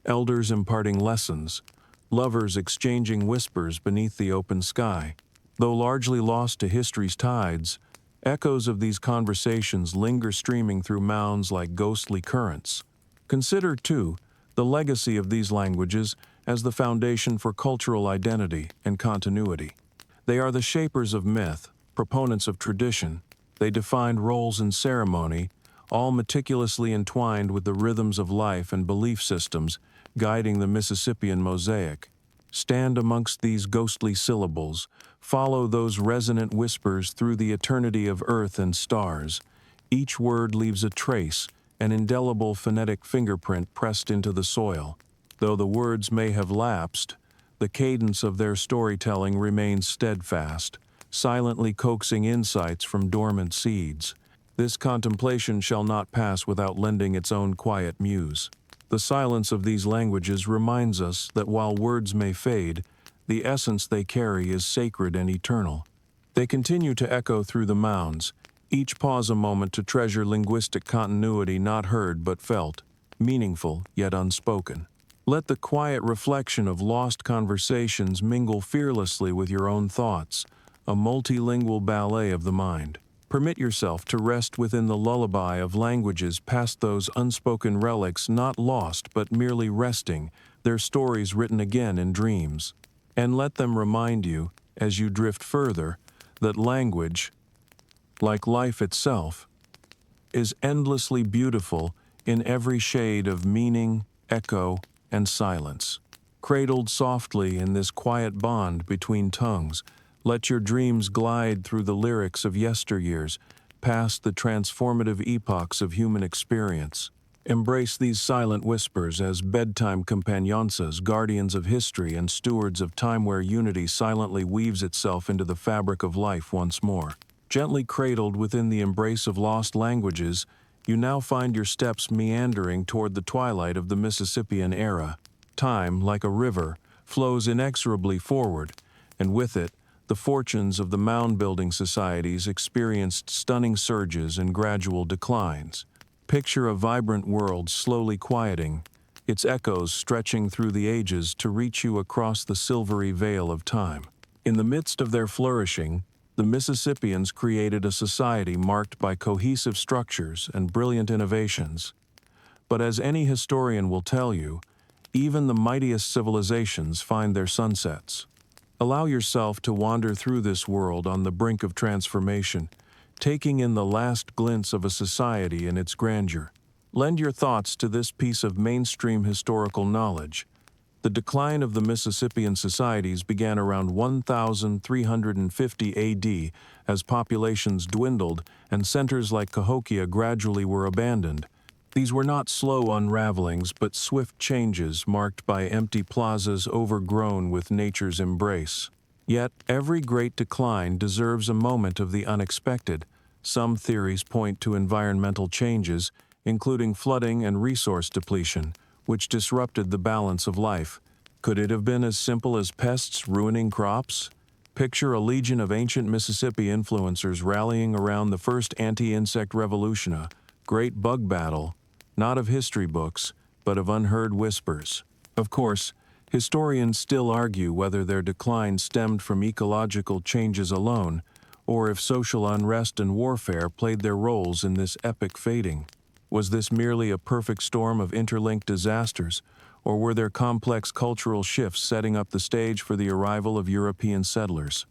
elders imparting lessons, lovers exchanging whispers beneath the open sky. Though largely lost to history's tides, echoes of these conversations linger, streaming through mounds like ghostly currents. Consider, too, the legacy of these languages as the foundation for cultural identity and continuity. They are the shapers of myth, proponents of tradition. They defined roles in ceremony, all meticulously entwined with the rhythms of life and belief systems guiding the Mississippian mosaic. Stand amongst these ghostly syllables, follow those resonant whispers through the eternity of earth and stars. Each word leaves a trace, an indelible phonetic fingerprint pressed into the soil. Though the words may have lapsed, the cadence of their storytelling remains steadfast, silently coaxing insights from dormant seeds. This contemplation shall not pass without lending its own quiet muse. The silence of these languages reminds us that while words may fade, the essence they carry is sacred and eternal. They continue to echo through the mounds, each pause a moment to treasure linguistic continuity not heard but felt, meaningful yet unspoken. Let the quiet reflection of lost conversations mingle fearlessly with your own thoughts, a multilingual ballet of the mind. Permit yourself to rest within the lullaby of languages, past those unspoken relics not lost but merely resting, their stories written again in dreams. And let them remind you, as you drift further, that language, like life itself, is endlessly beautiful in every shade of meaning, echo, and silence. Cradled softly in this quiet bond between tongues, let your dreams glide through the lyrics of yesteryears, past the transformative epochs of human experience. Embrace these silent whispers as bedtime companionsas, guardians of history and stewards of time where unity silently weaves itself into the fabric of life once more. Gently cradled within the embrace of lost languages, you now find your steps meandering toward the twilight of the Mississippian era. Time, like a river, flows inexorably forward, and with it, the fortunes of the mound-building societies experienced stunning surges and gradual declines. Picture a vibrant world slowly quieting, its echoes stretching through the ages to reach you across the silvery veil of time. In the midst of their flourishing, the Mississippians created a society marked by cohesive structures and brilliant innovations. But as any historian will tell you, even the mightiest civilizations find their sunsets. Allow yourself to wander through this world on the brink of transformation, taking in the last glints of a society in its grandeur. Lend your thoughts to this piece of mainstream historical knowledge. The decline of the Mississippian societies began around 1350 AD as populations dwindled and centers like Cahokia gradually were abandoned. These were not slow unravelings, but swift changes marked by empty plazas overgrown with nature's embrace. Yet, every great decline deserves a moment of the unexpected. Some theories point to environmental changes, including flooding and resource depletion, which disrupted the balance of life. Could it have been as simple as pests ruining crops? Picture a legion of ancient Mississippi influencers rallying around the first anti-insect revolution, a great bug battle, not of history books, but of unheard whispers. Of course, historians still argue whether their decline stemmed from ecological changes alone, or if social unrest and warfare played their roles in this epic fading. Was this merely a perfect storm of interlinked disasters, or were there complex cultural shifts setting up the stage for the arrival of European settlers?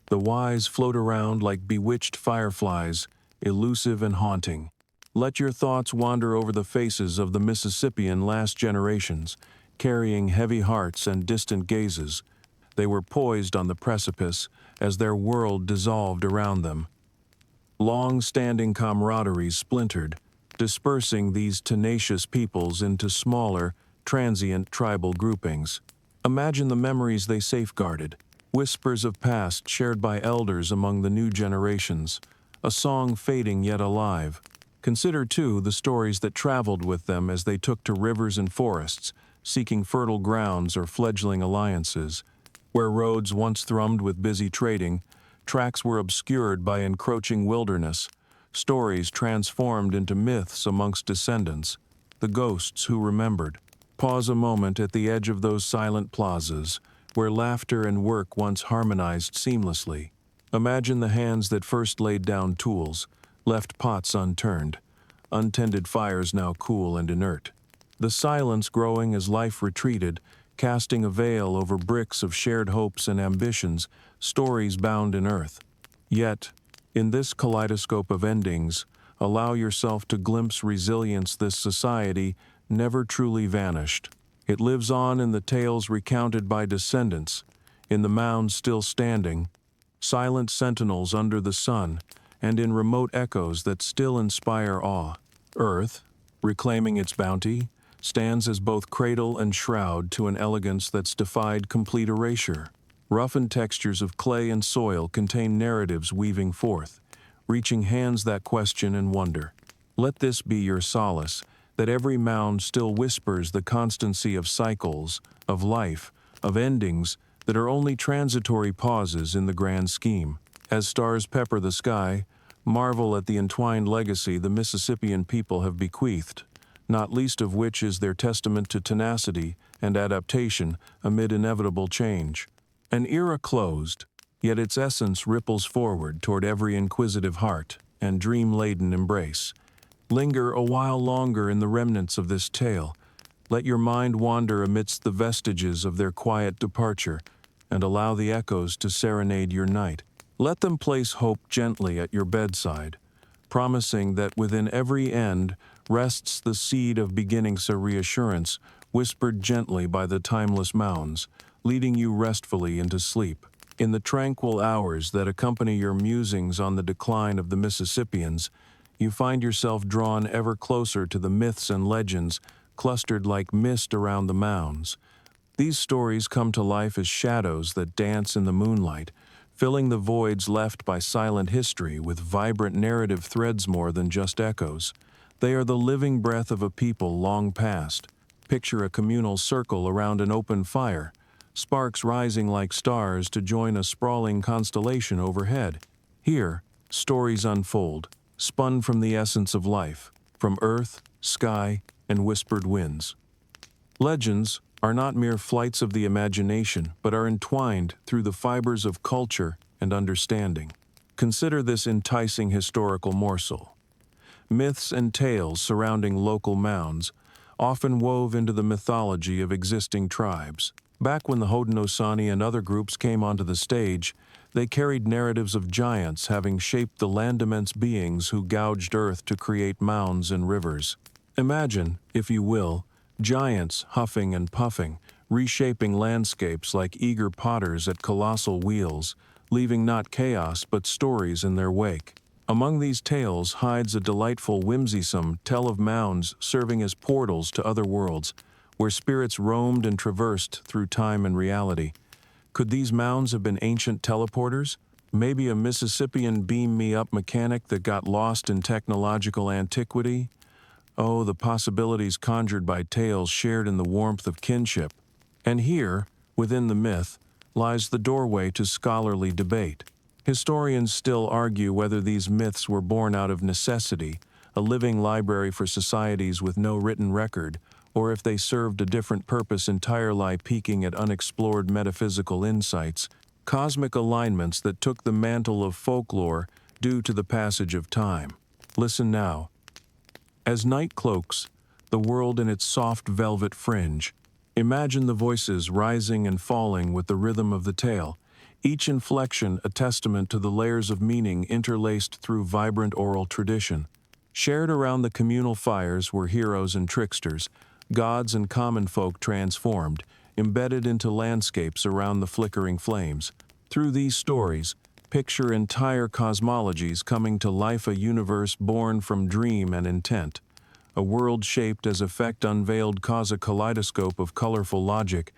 The wise float around like bewitched fireflies, elusive and haunting. Let your thoughts wander over the faces of the Mississippian last generations, carrying heavy hearts and distant gazes. They were poised on the precipice as their world dissolved around them. Long-standing camaraderies splintered, dispersing these tenacious peoples into smaller, transient tribal groupings. Imagine the memories they safeguarded, whispers of past shared by elders among the new generations, a song fading yet alive. Consider, too, the stories that traveled with them as they took to rivers and forests, seeking fertile grounds or fledgling alliances. Where roads once thrummed with busy trading, tracks were obscured by encroaching wilderness, stories transformed into myths amongst descendants, the ghosts who remembered. Pause a moment at the edge of those silent plazas, where laughter and work once harmonized seamlessly. Imagine the hands that first laid down tools, left pots unturned, untended fires now cool and inert. The silence growing as life retreated, casting a veil over bricks of shared hopes and ambitions, stories bound in earth. Yet, in this kaleidoscope of endings, allow yourself to glimpse resilience. This society never truly vanished. It lives on in the tales recounted by descendants, in the mounds still standing, silent sentinels under the sun, and in remote echoes that still inspire awe. Earth, reclaiming its bounty, stands as both cradle and shroud to an elegance that's defied complete erasure. Roughened textures of clay and soil contain narratives weaving forth, reaching hands that question and wonder. Let this be your solace, that every mound still whispers the constancy of cycles, of life, of endings that are only transitory pauses in the grand scheme. As stars pepper the sky, marvel at the entwined legacy the Mississippian people have bequeathed, not least of which is their testament to tenacity and adaptation amid inevitable change. An era closed, yet its essence ripples forward toward every inquisitive heart and dream-laden embrace. Linger a while longer in the remnants of this tale, Let your mind wander amidst the vestiges of their quiet departure, and allow the echoes to serenade your night. Let them place hope gently at your bedside, promising that within every end rests the seed of beginnings, a reassurance whispered gently by the timeless mounds, leading you restfully into sleep. In the tranquil hours that accompany your musings on the decline of the Mississippians, you find yourself drawn ever closer to the myths and legends clustered like mist around the mounds. These stories come to life as shadows that dance in the moonlight, filling the voids left by silent history with vibrant narrative threads more than just echoes. They are the living breath of a people long past. Picture a communal circle around an open fire, sparks rising like stars to join a sprawling constellation overhead. Here, stories unfold, spun from the essence of life, from earth, sky, and whispered winds. Legends are not mere flights of the imagination, but are entwined through the fibers of culture and understanding. Consider this enticing historical morsel. Myths and tales surrounding local mounds, often wove into the mythology of existing tribes. Back when the Haudenosaunee and other groups came onto the stage, they carried narratives of giants having shaped the land-immense beings who gouged earth to create mounds and rivers. Imagine, if you will, giants huffing and puffing, reshaping landscapes like eager potters at colossal wheels, leaving not chaos but stories in their wake. Among these tales hides a delightful whimsysome tale of mounds serving as portals to other worlds, where spirits roamed and traversed through time and reality. Could these mounds have been ancient teleporters? Maybe a Mississippian beam-me-up mechanic that got lost in technological antiquity? Oh, the possibilities conjured by tales shared in the warmth of kinship. And here, within the myth, lies the doorway to scholarly debate. Historians still argue whether these myths were born out of necessity, a living library for societies with no written record, or if they served a different purpose entirely, peeking at unexplored metaphysical insights, cosmic alignments that took the mantle of folklore due to the passage of time. Listen now. As night cloaks the world in its soft velvet fringe, imagine the voices rising and falling with the rhythm of the tale, each inflection a testament to the layers of meaning interlaced through vibrant oral tradition. Shared around the communal fires were heroes and tricksters, gods and common folk transformed, embedded into landscapes around the flickering flames. Through these stories, picture entire cosmologies coming to life, a universe born from dream and intent, a world shaped as effect unveiled, cause a kaleidoscope of colorful logic,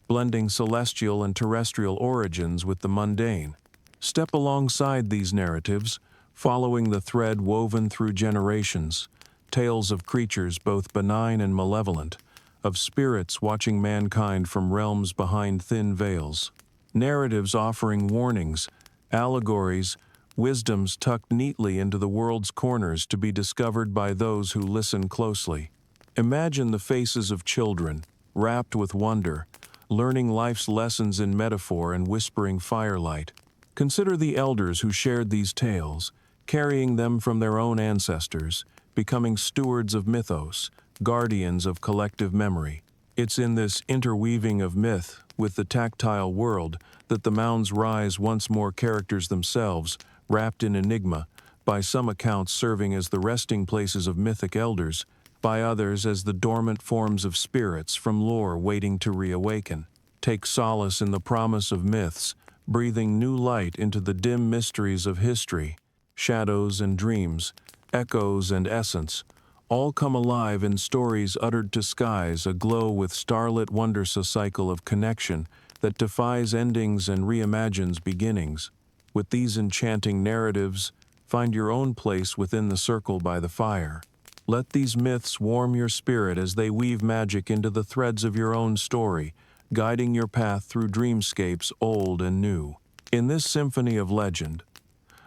blending celestial and terrestrial origins with the mundane. Step alongside these narratives, following the thread woven through generations, tales of creatures both benign and malevolent, of spirits watching mankind from realms behind thin veils, narratives offering warnings, allegories, wisdoms tucked neatly into the world's corners to be discovered by those who listen closely. Imagine the faces of children, rapt with wonder, learning life's lessons in metaphor and whispering firelight. Consider the elders who shared these tales, carrying them from their own ancestors, becoming stewards of mythos, guardians of collective memory. It's in this interweaving of myth with the tactile world that the mounds rise, once more characters themselves, wrapped in enigma, by some accounts serving as the resting places of mythic elders, by others as the dormant forms of spirits from lore waiting to reawaken. Take solace in the promise of myths, breathing new light into the dim mysteries of history. Shadows and dreams, echoes and essence, all come alive in stories uttered to skies aglow with starlit wonders, a cycle of connection that defies endings and reimagines beginnings. With these enchanting narratives, find your own place within the circle by the fire. Let these myths warm your spirit as they weave magic into the threads of your own story, guiding your path through dreamscapes old and new. In this symphony of legend,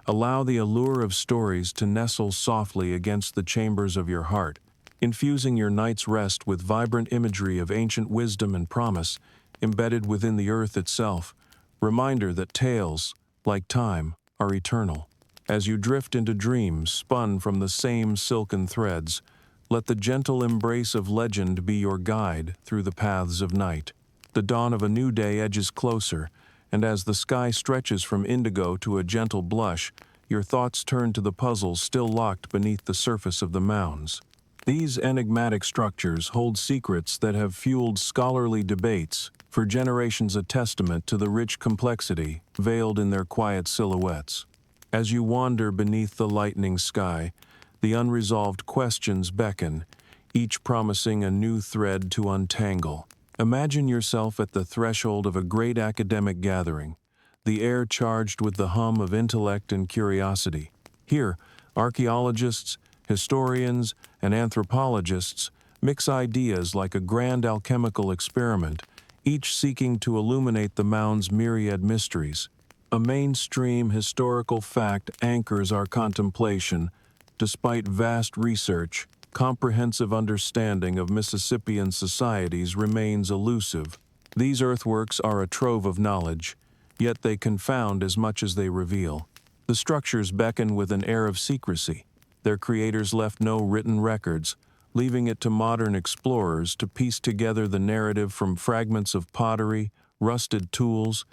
allow the allure of stories to nestle softly against the chambers of your heart, infusing your night's rest with vibrant imagery of ancient wisdom and promise embedded within the earth itself. Reminder that tales, like time, are eternal. As you drift into dreams spun from the same silken threads, Let the gentle embrace of legend be your guide through the paths of night. The dawn of a new day edges closer, and as the sky stretches from indigo to a gentle blush, your thoughts turn to the puzzles still locked beneath the surface of the mounds. These enigmatic structures hold secrets that have fueled scholarly debates, for generations a testament to the rich complexity veiled in their quiet silhouettes. As you wander beneath the lightening sky, the unresolved questions beckon, each promising a new thread to untangle. Imagine yourself at the threshold of a great academic gathering, the air charged with the hum of intellect and curiosity. Here, archaeologists, historians, and anthropologists mix ideas like a grand alchemical experiment, each seeking to illuminate the mound's myriad mysteries. A mainstream historical fact anchors our contemplation. Despite vast research, comprehensive understanding of Mississippian societies remains elusive. These earthworks are a trove of knowledge, yet they confound as much as they reveal. The structures beckon with an air of secrecy. Their creators left no written records, leaving it to modern explorers to piece together the narrative from fragments of pottery, rusted tools,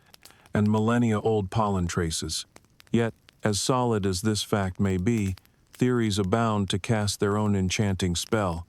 and millennia-old pollen traces. Yet, as solid as this fact may be, theories abound to cast their own enchanting spell.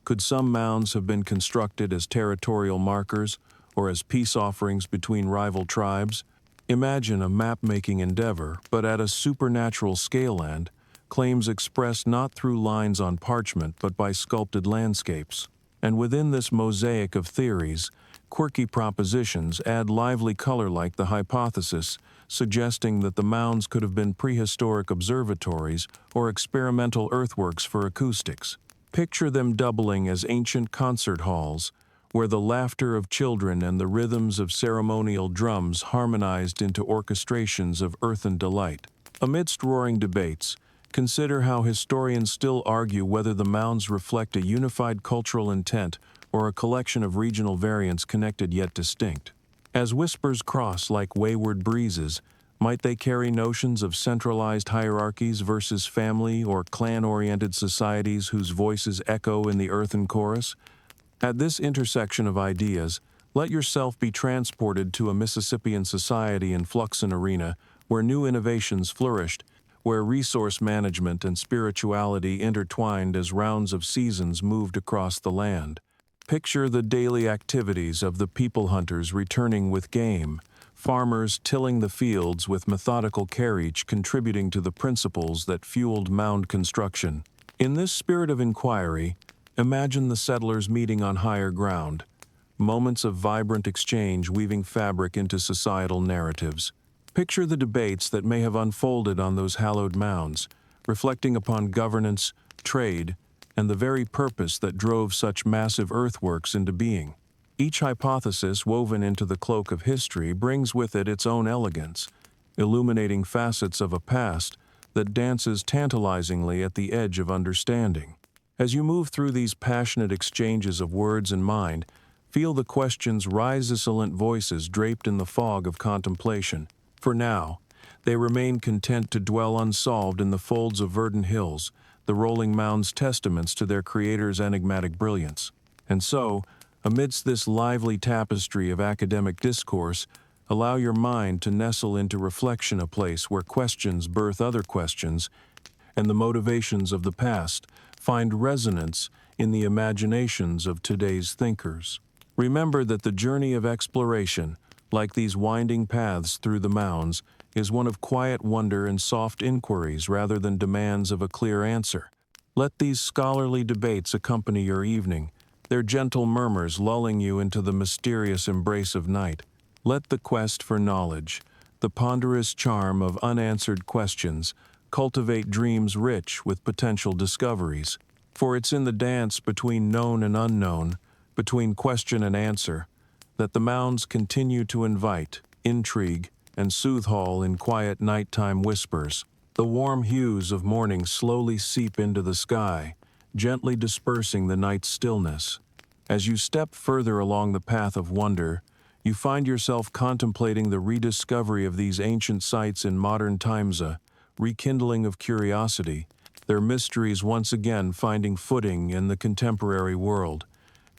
Could some mounds have been constructed as territorial markers or as peace offerings between rival tribes? Imagine a map-making endeavor, but at a supernatural scale, and claims expressed not through lines on parchment but by sculpted landscapes. And within this mosaic of theories, quirky propositions add lively color like the hypothesis, suggesting that the mounds could have been prehistoric observatories or experimental earthworks for acoustics. Picture them doubling as ancient concert halls, where the laughter of children and the rhythms of ceremonial drums harmonized into orchestrations of earthen delight. Amidst roaring debates, consider how historians still argue whether the mounds reflect a unified cultural intent or a collection of regional variants connected yet distinct. As whispers cross like wayward breezes, might they carry notions of centralized hierarchies versus family or clan-oriented societies whose voices echo in the earthen chorus? At this intersection of ideas, let yourself be transported to a Mississippian society in flux and arena, where new innovations flourished, where resource management and spirituality intertwined as rounds of seasons moved across the land. Picture the daily activities of the people hunters returning with game, farmers tilling the fields with methodical carriage contributing to the principles that fueled mound construction. In this spirit of inquiry, imagine the settlers meeting on higher ground, moments of vibrant exchange weaving fabric into societal narratives. Picture the debates that may have unfolded on those hallowed mounds, reflecting upon governance, trade, and the very purpose that drove such massive earthworks into being. Each hypothesis woven into the cloak of history brings with it its own elegance, illuminating facets of a past that dances tantalizingly at the edge of understanding. As you move through these passionate exchanges of words and mind, feel the questions rise as silent voices draped in the fog of contemplation. For now, they remain content to dwell unsolved in the folds of verdant hills, the rolling mounds testaments to their creator's enigmatic brilliance. And so, amidst this lively tapestry of academic discourse, allow your mind to nestle into reflection, a place where questions birth other questions, and the motivations of the past find resonance in the imaginations of today's thinkers. Remember that the journey of exploration, like these winding paths through the mounds, is one of quiet wonder and soft inquiries rather than demands of a clear answer. Let these scholarly debates accompany your evening, their gentle murmurs lulling you into the mysterious embrace of night. Let the quest for knowledge, the ponderous charm of unanswered questions, cultivate dreams rich with potential discoveries. For it's in the dance between known and unknown, between question and answer, that the mounds continue to invite, intrigue, and soothe in quiet nighttime whispers. The warm hues of morning slowly seep into the sky, gently dispersing the night's stillness. As you step further along the path of wonder, you find yourself contemplating the rediscovery of these ancient sites in modern times, a rekindling of curiosity, their mysteries once again finding footing in the contemporary world.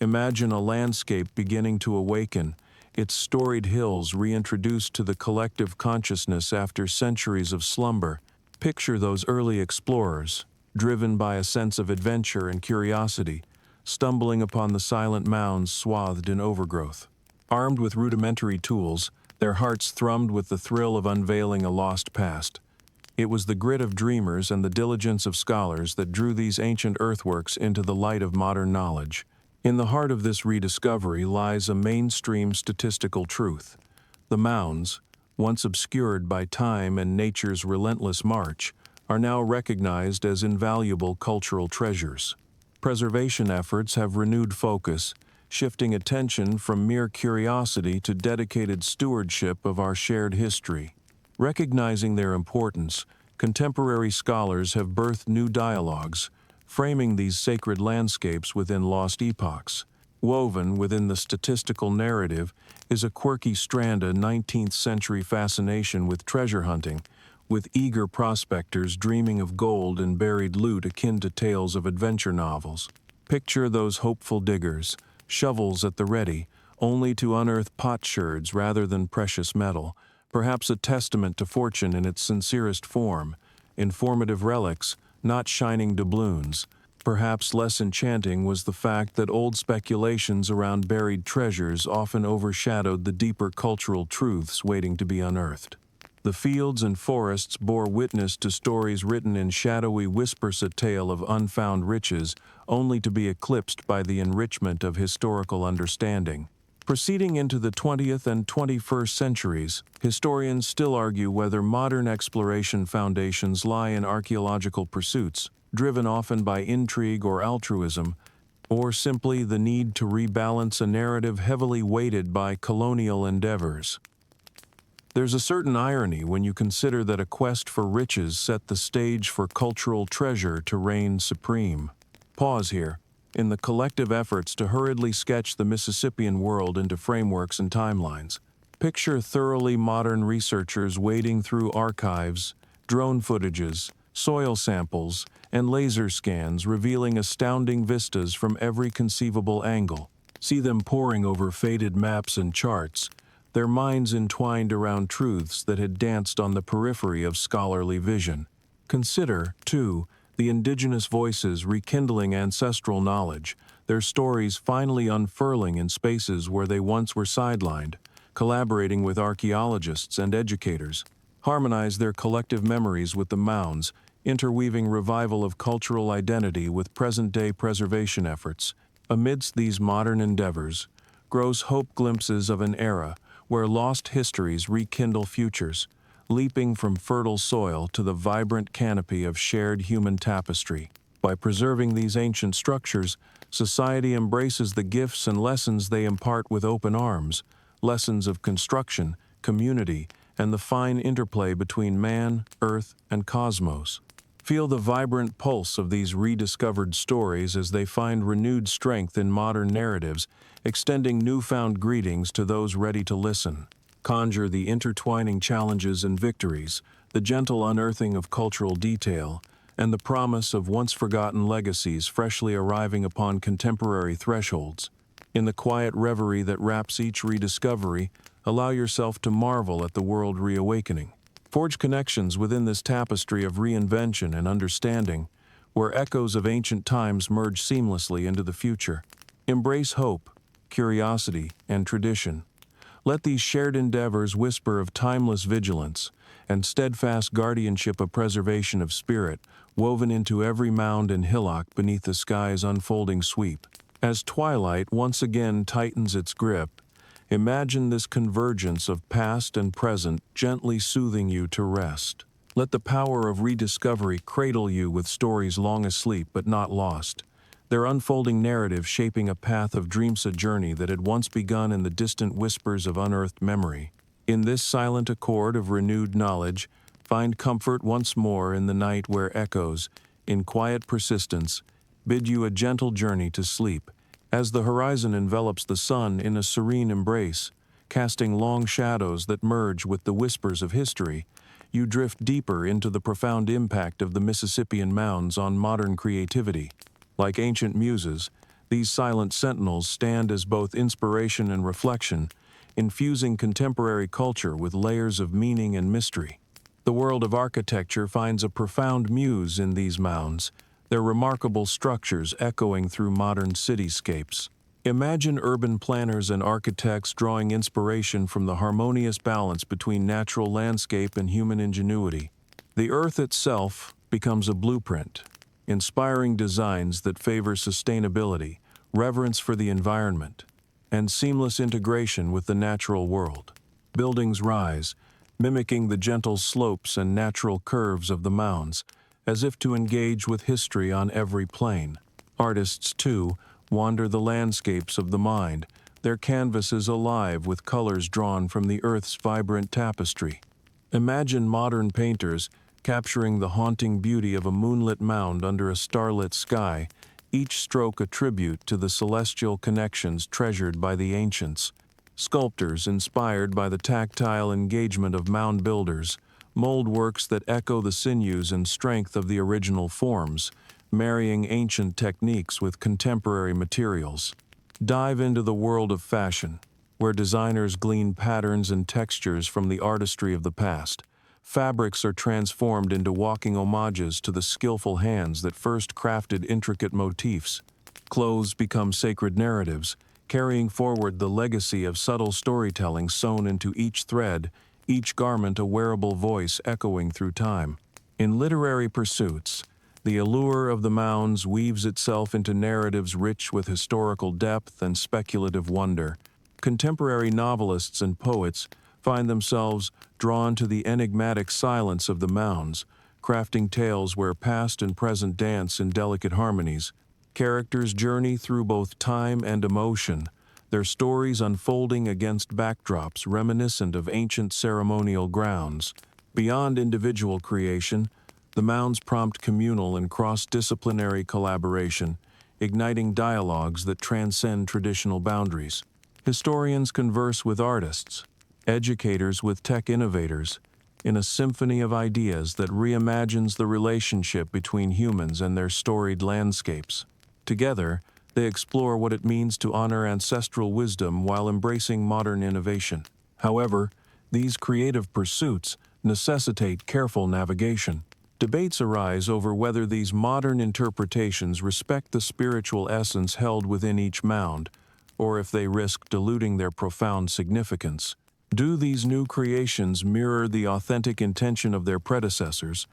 Imagine a landscape beginning to awaken, its storied hills reintroduced to the collective consciousness after centuries of slumber. Picture those early explorers, driven by a sense of adventure and curiosity, stumbling upon the silent mounds swathed in overgrowth. Armed with rudimentary tools, their hearts thrummed with the thrill of unveiling a lost past. It was the grit of dreamers and the diligence of scholars that drew these ancient earthworks into the light of modern knowledge. In the heart of this rediscovery lies a mainstream statistical truth. The mounds, once obscured by time and nature's relentless march, are now recognized as invaluable cultural treasures. Preservation efforts have renewed focus, shifting attention from mere curiosity to dedicated stewardship of our shared history. Recognizing their importance, contemporary scholars have birthed new dialogues, framing these sacred landscapes within lost epochs. Woven within the statistical narrative is a quirky strand of 19th-century fascination with treasure hunting, with eager prospectors dreaming of gold and buried loot akin to tales of adventure novels. Picture those hopeful diggers, shovels at the ready, only to unearth potsherds rather than precious metal, perhaps a testament to fortune in its sincerest form, informative relics, not shining doubloons. Perhaps less enchanting was the fact that old speculations around buried treasures often overshadowed the deeper cultural truths waiting to be unearthed. The fields and forests bore witness to stories written in shadowy whispers, a tale of unfound riches, only to be eclipsed by the enrichment of historical understanding. Proceeding into the 20th and 21st centuries, historians still argue whether modern exploration foundations lie in archaeological pursuits, driven often by intrigue or altruism, or simply the need to rebalance a narrative heavily weighted by colonial endeavors. There's a certain irony when you consider that a quest for riches set the stage for cultural treasure to reign supreme. Pause here. In the collective efforts to hurriedly sketch the Mississippian world into frameworks and timelines, picture thoroughly modern researchers wading through archives, drone footages, soil samples, and laser scans revealing astounding vistas from every conceivable angle. See them poring over faded maps and charts, their minds entwined around truths that had danced on the periphery of scholarly vision. Consider, too, the indigenous voices rekindling ancestral knowledge, their stories finally unfurling in spaces where they once were sidelined, collaborating with archaeologists and educators. Harmonize their collective memories with the mounds, interweaving revival of cultural identity with present-day preservation efforts. Amidst these modern endeavors, grows hope glimpses of an era where lost histories rekindle futures, leaping from fertile soil to the vibrant canopy of shared human tapestry. By preserving these ancient structures, society embraces the gifts and lessons they impart with open arms, lessons of construction, community, and the fine interplay between man, earth, and cosmos. Feel the vibrant pulse of these rediscovered stories as they find renewed strength in modern narratives, extending newfound greetings to those ready to listen. Conjure the intertwining challenges and victories, the gentle unearthing of cultural detail, and the promise of once-forgotten legacies freshly arriving upon contemporary thresholds. In the quiet reverie that wraps each rediscovery, allow yourself to marvel at the world reawakening. Forge connections within this tapestry of reinvention and understanding, where echoes of ancient times merge seamlessly into the future. Embrace hope, curiosity, and tradition. Let these shared endeavors whisper of timeless vigilance and steadfast guardianship of preservation of spirit, woven into every mound and hillock beneath the sky's unfolding sweep. As twilight once again tightens its grip, imagine this convergence of past and present gently soothing you to rest. Let the power of rediscovery cradle you with stories long asleep but not lost, their unfolding narrative shaping a path of dreamsome journey that had once begun in the distant whispers of unearthed memory. In this silent accord of renewed knowledge, find comfort once more in the night where echoes, in quiet persistence, bid you a gentle journey to sleep, as the horizon envelops the sun in a serene embrace, casting long shadows that merge with the whispers of history. you drift deeper into the profound impact of the Mississippian Mounds on modern creativity. Like ancient muses, these silent sentinels stand as both inspiration and reflection, infusing contemporary culture with layers of meaning and mystery. The world of architecture finds a profound muse in these mounds, their remarkable structures echoing through modern cityscapes. Imagine urban planners and architects drawing inspiration from the harmonious balance between natural landscape and human ingenuity. The earth itself becomes a blueprint, inspiring designs that favor sustainability, reverence for the environment, and seamless integration with the natural world. Buildings rise, mimicking the gentle slopes and natural curves of the mounds, as if to engage with history on every plane. Artists, too, wander the landscapes of the mind, their canvases alive with colors drawn from the earth's vibrant tapestry. Imagine modern painters capturing the haunting beauty of a moonlit mound under a starlit sky, each stroke a tribute to the celestial connections treasured by the ancients. Sculptors inspired by the tactile engagement of mound builders, mold works that echo the sinews and strength of the original forms, marrying ancient techniques with contemporary materials. Dive into the world of fashion, where designers glean patterns and textures from the artistry of the past. Fabrics are transformed into walking homages to the skillful hands that first crafted intricate motifs. Clothes become sacred narratives, carrying forward the legacy of subtle storytelling sewn into each thread, each garment a wearable voice echoing through time. In literary pursuits, the allure of the mounds weaves itself into narratives rich with historical depth and speculative wonder. Contemporary novelists and poets find themselves drawn to the enigmatic silence of the mounds, crafting tales where past and present dance in delicate harmonies. Characters journey through both time and emotion, their stories unfolding against backdrops reminiscent of ancient ceremonial grounds. Beyond individual creation, the mounds prompt communal and cross-disciplinary collaboration, igniting dialogues that transcend traditional boundaries. Historians converse with artists, educators with tech innovators, in a symphony of ideas that reimagines the relationship between humans and their storied landscapes. Together, they explore what it means to honor ancestral wisdom while embracing modern innovation. However, these creative pursuits necessitate careful navigation. Debates arise over whether these modern interpretations respect the spiritual essence held within each mound, or if they risk diluting their profound significance. Do these new creations mirror the authentic intention of their predecessors,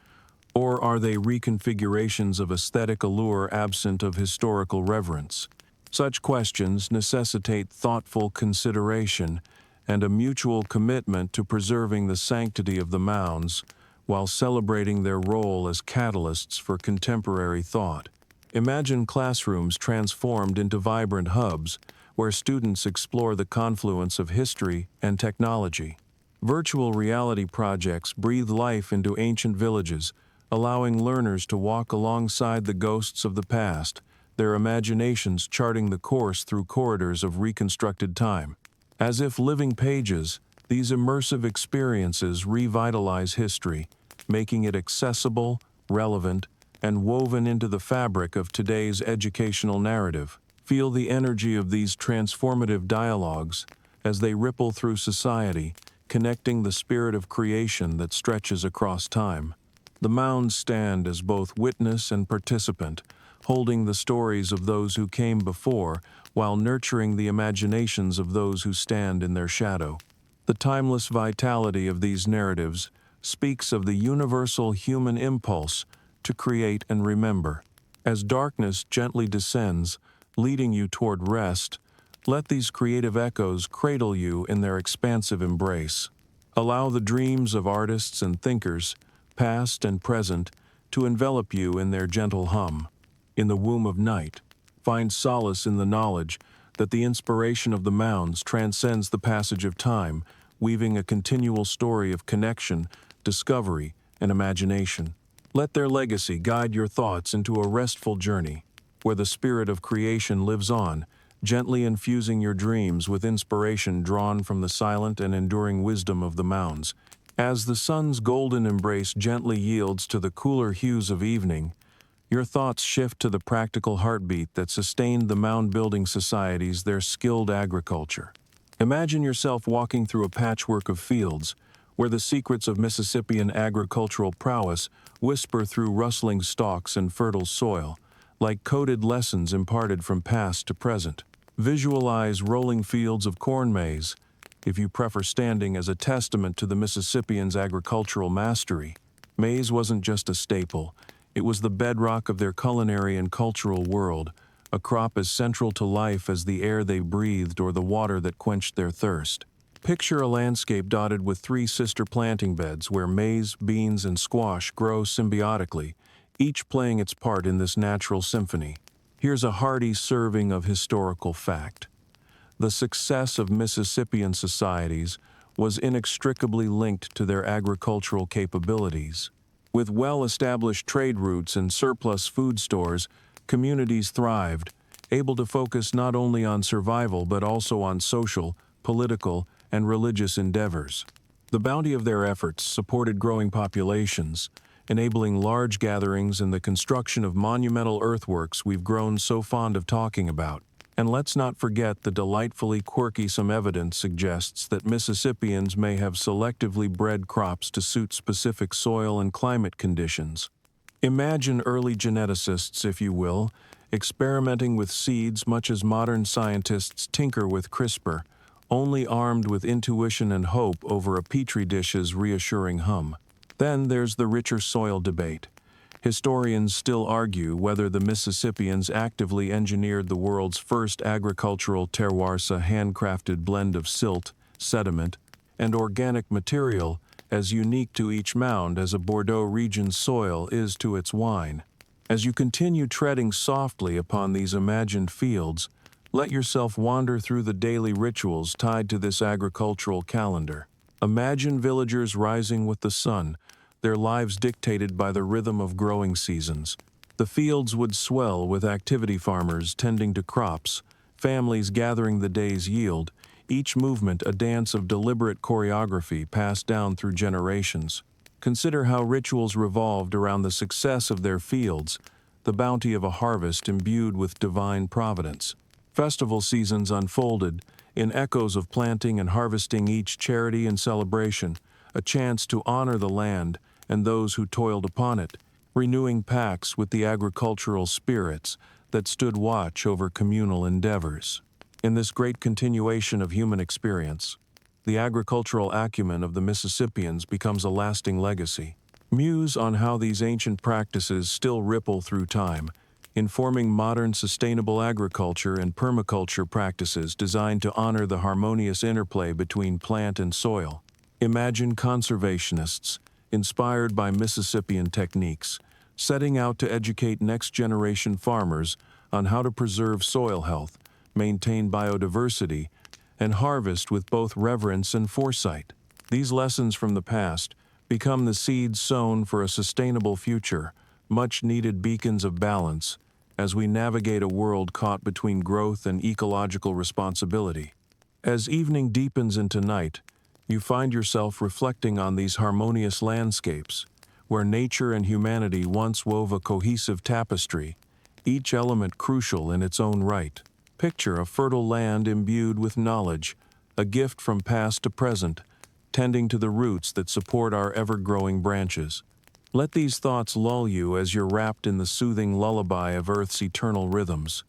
or are they reconfigurations of aesthetic allure absent of historical reverence? Such questions necessitate thoughtful consideration and a mutual commitment to preserving the sanctity of the mounds while celebrating their role as catalysts for contemporary thought. Imagine classrooms transformed into vibrant hubs where students explore the confluence of history and technology. Virtual reality projects breathe life into ancient villages, allowing learners to walk alongside the ghosts of the past, their imaginations charting the course through corridors of reconstructed time. As if living pages, these immersive experiences revitalize history, making it accessible, relevant, and woven into the fabric of today's educational narrative. Feel the energy of these transformative dialogues as they ripple through society, connecting the spirit of creation that stretches across time. The mounds stand as both witness and participant, holding the stories of those who came before while nurturing the imaginations of those who stand in their shadow. The timeless vitality of these narratives speaks of the universal human impulse to create and remember. As darkness gently descends, leading you toward rest, let these creative echoes cradle you in their expansive embrace. Allow the dreams of artists and thinkers, past and present, to envelop you in their gentle hum. In the womb of night, find solace in the knowledge that the inspiration of the mounds transcends the passage of time, weaving a continual story of connection, discovery, and imagination. Let their legacy guide your thoughts into a restful journey, where the spirit of creation lives on, gently infusing your dreams with inspiration drawn from the silent and enduring wisdom of the mounds. As the sun's golden embrace gently yields to the cooler hues of evening, your thoughts shift to the practical heartbeat that sustained the mound-building societies, their skilled agriculture. Imagine yourself walking through a patchwork of fields, where the secrets of Mississippian agricultural prowess whisper through rustling stalks and fertile soil, like coded lessons imparted from past to present. Visualize rolling fields of corn maize, if you prefer standing, as a testament to the Mississippians' agricultural mastery. Maize wasn't just a staple, it was the bedrock of their culinary and cultural world, a crop as central to life as the air they breathed or the water that quenched their thirst. Picture a landscape dotted with three sister planting beds where maize, beans, and squash grow symbiotically, each playing its part in this natural symphony. Here's a hearty serving of historical fact. The success of Mississippian societies was inextricably linked to their agricultural capabilities. With well-established trade routes and surplus food stores, communities thrived, able to focus not only on survival but also on social, political, and religious endeavors. The bounty of their efforts supported growing populations, enabling large gatherings and the construction of monumental earthworks we've grown so fond of talking about. And let's not forget the delightfully quirky some evidence suggests that Mississippians may have selectively bred crops to suit specific soil and climate conditions. Imagine early geneticists, if you will, experimenting with seeds much as modern scientists tinker with CRISPR, only armed with intuition and hope over a petri dish's reassuring hum. Then there's the richer soil debate. Historians still argue whether the Mississippians actively engineered the world's first agricultural terroirs, a handcrafted blend of silt, sediment, and organic material, as unique to each mound as a Bordeaux region's soil is to its wine. As you continue treading softly upon these imagined fields, let yourself wander through the daily rituals tied to this agricultural calendar. Imagine villagers rising with the sun, their lives dictated by the rhythm of growing seasons. The fields would swell with activity farmers tending to crops, families gathering the day's yield, each movement a dance of deliberate choreography passed down through generations. Consider how rituals revolved around the success of their fields, the bounty of a harvest imbued with divine providence. Festival seasons unfolded in echoes of planting and harvesting, each charity and celebration, a chance to honor the land and those who toiled upon it, renewing pacts with the agricultural spirits that stood watch over communal endeavors. In this great continuation of human experience, the agricultural acumen of the Mississippians becomes a lasting legacy. Muse on how these ancient practices still ripple through time, informing modern sustainable agriculture and permaculture practices designed to honor the harmonious interplay between plant and soil. Imagine conservationists, inspired by Mississippian techniques, setting out to educate next-generation farmers on how to preserve soil health, maintain biodiversity, and harvest with both reverence and foresight. These lessons from the past become the seeds sown for a sustainable future, much-needed beacons of balance, as we navigate a world caught between growth and ecological responsibility. As evening deepens into night, you find yourself reflecting on these harmonious landscapes, where nature and humanity once wove a cohesive tapestry, each element crucial in its own right. Picture a fertile land imbued with knowledge, a gift from past to present, tending to the roots that support our ever-growing branches. Let these thoughts lull you as you're wrapped in the soothing lullaby of Earth's eternal rhythms.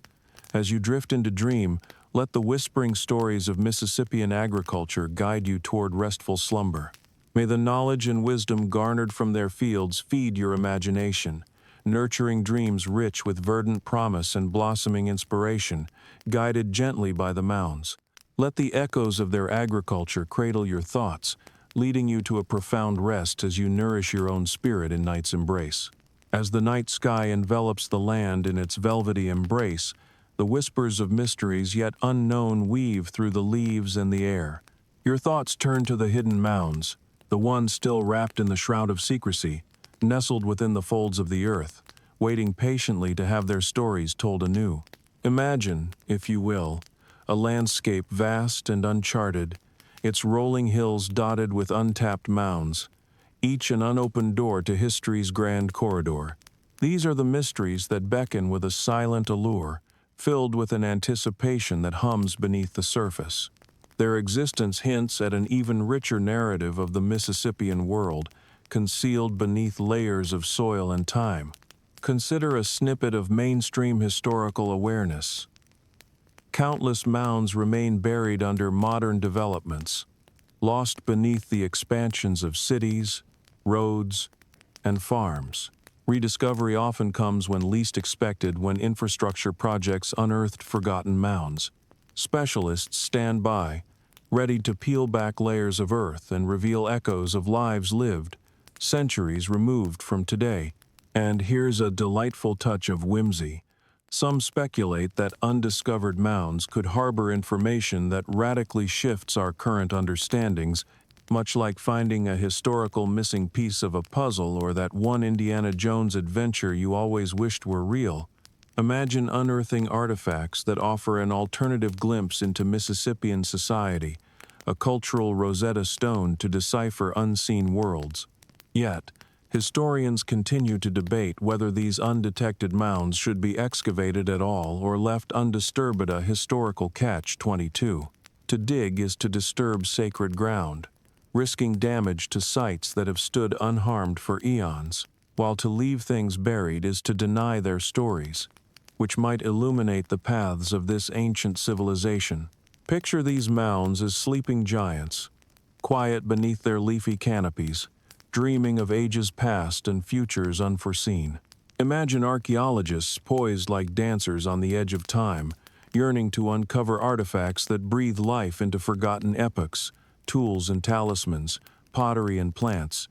As you drift into dream, let the whispering stories of Mississippian agriculture guide you toward restful slumber. May the knowledge and wisdom garnered from their fields feed your imagination, nurturing dreams rich with verdant promise and blossoming inspiration, guided gently by the mounds. Let the echoes of their agriculture cradle your thoughts, leading you to a profound rest as you nourish your own spirit in night's embrace. As the night sky envelops the land in its velvety embrace, the whispers of mysteries yet unknown weave through the leaves and the air. Your thoughts turn to the hidden mounds, the ones still wrapped in the shroud of secrecy, nestled within the folds of the earth, waiting patiently to have their stories told anew. Imagine, if you will, a landscape vast and uncharted, its rolling hills dotted with untapped mounds, each an unopened door to history's grand corridor. These are the mysteries that beckon with a silent allure, filled with an anticipation that hums beneath the surface. Their existence hints at an even richer narrative of the Mississippian world, concealed beneath layers of soil and time. Consider a snippet of mainstream historical awareness. Countless mounds remain buried under modern developments, lost beneath the expansions of cities, roads, and farms. Rediscovery often comes when least expected, when infrastructure projects unearthed forgotten mounds. Specialists stand by, ready to peel back layers of earth and reveal echoes of lives lived, centuries removed from today. And here's a delightful touch of whimsy. Some speculate that undiscovered mounds could harbor information that radically shifts our current understandings, much like finding a historical missing piece of a puzzle or that one Indiana Jones adventure you always wished were real. Imagine unearthing artifacts that offer an alternative glimpse into Mississippian society, a cultural Rosetta Stone to decipher unseen worlds. Yet, historians continue to debate whether these undetected mounds should be excavated at all or left undisturbed, a historical catch-22. To dig is to disturb sacred ground, risking damage to sites that have stood unharmed for eons, while to leave things buried is to deny their stories, which might illuminate the paths of this ancient civilization. Picture these mounds as sleeping giants, quiet beneath their leafy canopies, dreaming of ages past and futures unforeseen. Imagine archaeologists poised like dancers on the edge of time, yearning to uncover artifacts that breathe life into forgotten epochs, tools and talismans, pottery and plants,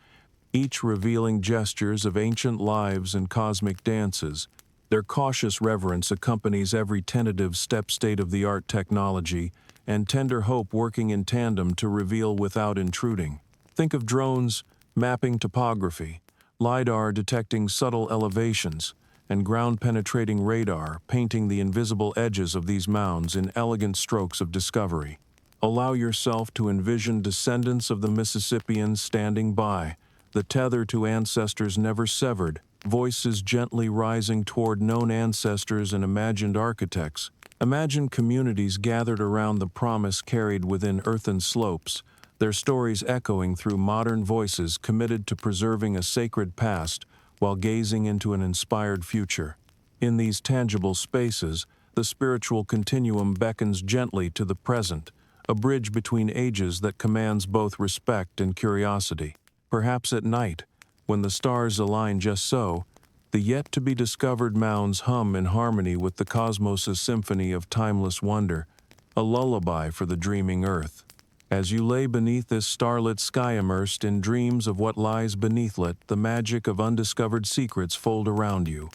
each revealing gestures of ancient lives and cosmic dances. Their cautious reverence accompanies every tentative step, state-of-the-art technology, and tender hope working in tandem to reveal without intruding. Think of drones mapping topography, LiDAR detecting subtle elevations, and ground-penetrating radar painting the invisible edges of these mounds in elegant strokes of discovery. Allow yourself to envision descendants of the Mississippians standing by, the tether to ancestors never severed, voices gently rising toward known ancestors and imagined architects. Imagine communities gathered around the promise carried within earthen slopes, their stories echoing through modern voices committed to preserving a sacred past while gazing into an inspired future. In these tangible spaces, the spiritual continuum beckons gently to the present, a bridge between ages that commands both respect and curiosity. Perhaps at night, when the stars align just so, the yet-to-be-discovered mounds hum in harmony with the cosmos' symphony of timeless wonder, a lullaby for the dreaming earth. As you lay beneath this starlit sky immersed in dreams of what lies beneath, let the magic of undiscovered secrets fold around you.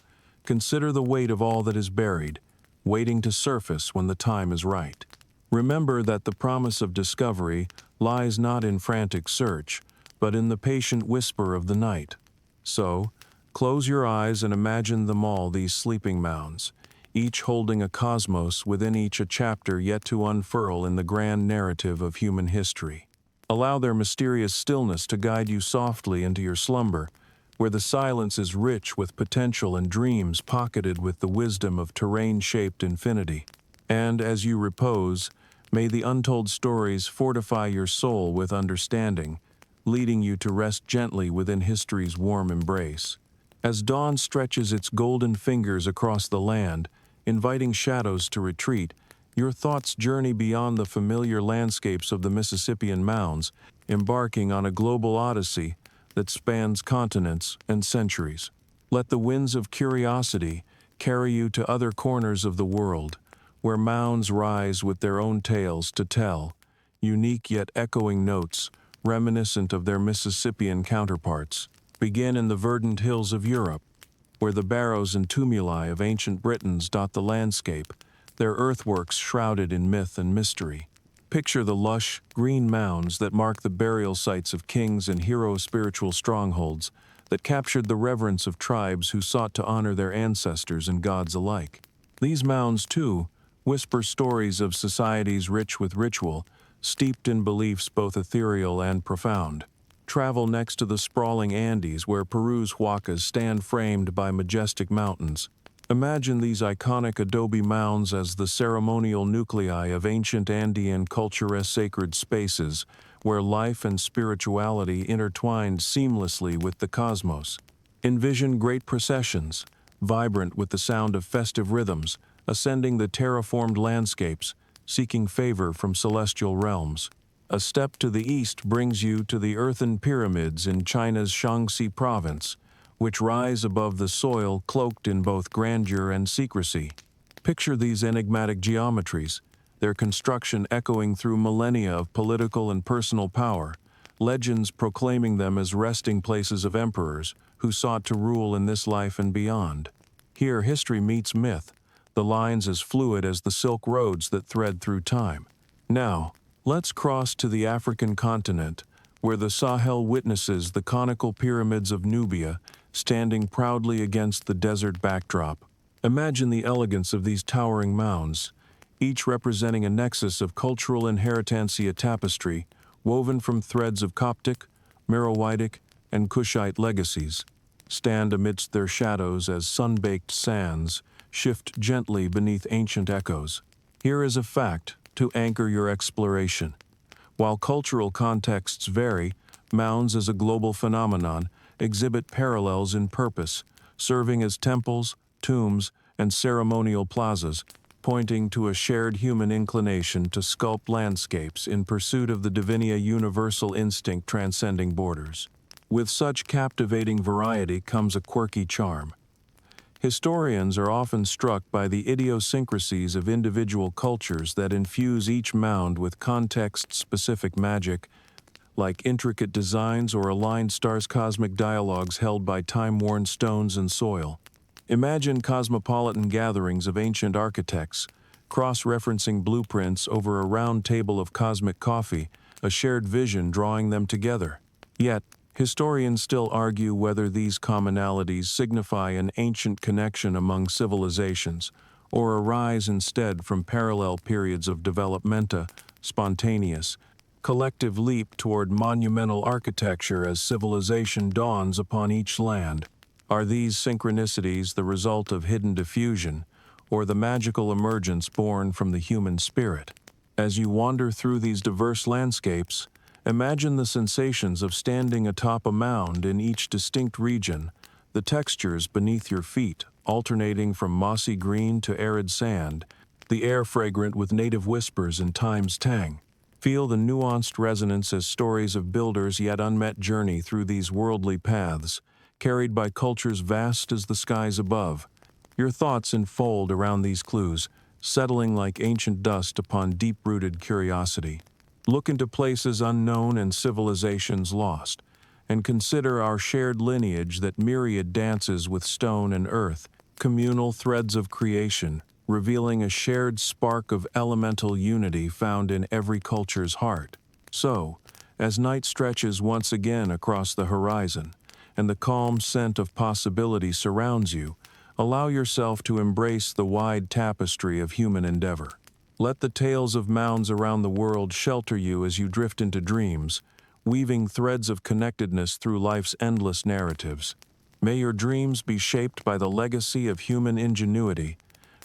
Consider the weight of all that is buried, waiting to surface when the time is right. Remember that the promise of discovery lies not in frantic search, but in the patient whisper of the night. So, close your eyes and imagine them all, these sleeping mounds, each holding a cosmos, within each a chapter yet to unfurl in the grand narrative of human history. Allow their mysterious stillness to guide you softly into your slumber, where the silence is rich with potential and dreams pocketed with the wisdom of terrain-shaped infinity. And as you repose, may the untold stories fortify your soul with understanding, leading you to rest gently within history's warm embrace. As dawn stretches its golden fingers across the land, inviting shadows to retreat, your thoughts journey beyond the familiar landscapes of the Mississippian Mounds, embarking on a global odyssey that spans continents and centuries. Let the winds of curiosity carry you to other corners of the world, where mounds rise with their own tales to tell, unique yet echoing notes, reminiscent of their Mississippian counterparts. Begin in the verdant hills of Europe, where the barrows and tumuli of ancient Britons dot the landscape, their earthworks shrouded in myth and mystery. Picture the lush, green mounds that mark the burial sites of kings and hero-spiritual strongholds that captured the reverence of tribes who sought to honor their ancestors and gods alike. These mounds, too, whisper stories of societies rich with ritual, steeped in beliefs both ethereal and profound. Travel next to the sprawling Andes where Peru's huacas stand framed by majestic mountains. Imagine these iconic adobe mounds as the ceremonial nuclei of ancient Andean culture as sacred spaces, where life and spirituality intertwined seamlessly with the cosmos. Envision great processions, vibrant with the sound of festive rhythms, ascending the terraformed landscapes, seeking favor from celestial realms. A step to the east brings you to the earthen pyramids in China's Shaanxi province, which rise above the soil cloaked in both grandeur and secrecy. Picture these enigmatic geometries, their construction echoing through millennia of political and personal power, legends proclaiming them as resting places of emperors who sought to rule in this life and beyond. Here history meets myth, the lines as fluid as the silk roads that thread through time. Now, let's cross to the African continent, where the Sahel witnesses the conical pyramids of Nubia standing proudly against the desert backdrop. Imagine the elegance of these towering mounds, each representing a nexus of cultural inheritantia tapestry woven from threads of Coptic, Meroitic, and Kushite legacies. Stand amidst their shadows as sun-baked sands shift gently beneath ancient echoes. Here is a fact to anchor your exploration. While cultural contexts vary, mounds as a global phenomenon exhibit parallels in purpose, serving as temples, tombs, and ceremonial plazas, pointing to a shared human inclination to sculpt landscapes in pursuit of the divinia universal instinct transcending borders. With such captivating variety comes a quirky charm. Historians are often struck by the idiosyncrasies of individual cultures that infuse each mound with context-specific magic, like intricate designs or aligned stars, cosmic dialogues held by time-worn stones and soil. Imagine cosmopolitan gatherings of ancient architects, cross-referencing blueprints over a round table of cosmic coffee, a shared vision drawing them together. Yet, historians still argue whether these commonalities signify an ancient connection among civilizations, or arise instead from parallel periods of developmenta, spontaneous, collective leap toward monumental architecture as civilization dawns upon each land. Are these synchronicities the result of hidden diffusion, or the magical emergence born from the human spirit? As you wander through these diverse landscapes, imagine the sensations of standing atop a mound in each distinct region, the textures beneath your feet alternating from mossy green to arid sand, the air fragrant with native whispers and time's tang. Feel the nuanced resonance as stories of builders' yet unmet journey through these worldly paths, carried by cultures vast as the skies above. Your thoughts enfold around these clues, settling like ancient dust upon deep-rooted curiosity. Look into places unknown and civilizations lost, and consider our shared lineage that myriad dances with stone and earth, communal threads of creation, revealing a shared spark of elemental unity found in every culture's heart. So, as night stretches once again across the horizon, and the calm scent of possibility surrounds you, allow yourself to embrace the wide tapestry of human endeavor. Let the tales of mounds around the world shelter you as you drift into dreams, weaving threads of connectedness through life's endless narratives. May your dreams be shaped by the legacy of human ingenuity,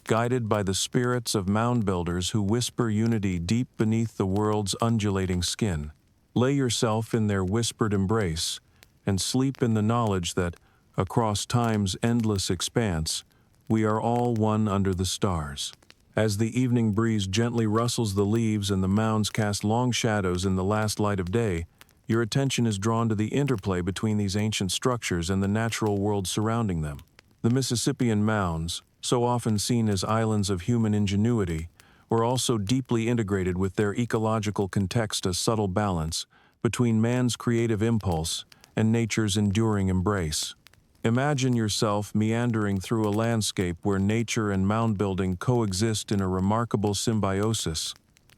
guided by the spirits of mound builders who whisper unity deep beneath the world's undulating skin. Lay yourself in their whispered embrace, and sleep in the knowledge that, across time's endless expanse, we are all one under the stars. As the evening breeze gently rustles the leaves and the mounds cast long shadows in the last light of day, your attention is drawn to the interplay between these ancient structures and the natural world surrounding them. The Mississippian Mounds, so often seen as islands of human ingenuity, were also deeply integrated with their ecological context, a subtle balance between man's creative impulse and nature's enduring embrace. Imagine yourself meandering through a landscape where nature and mound building coexist in a remarkable symbiosis.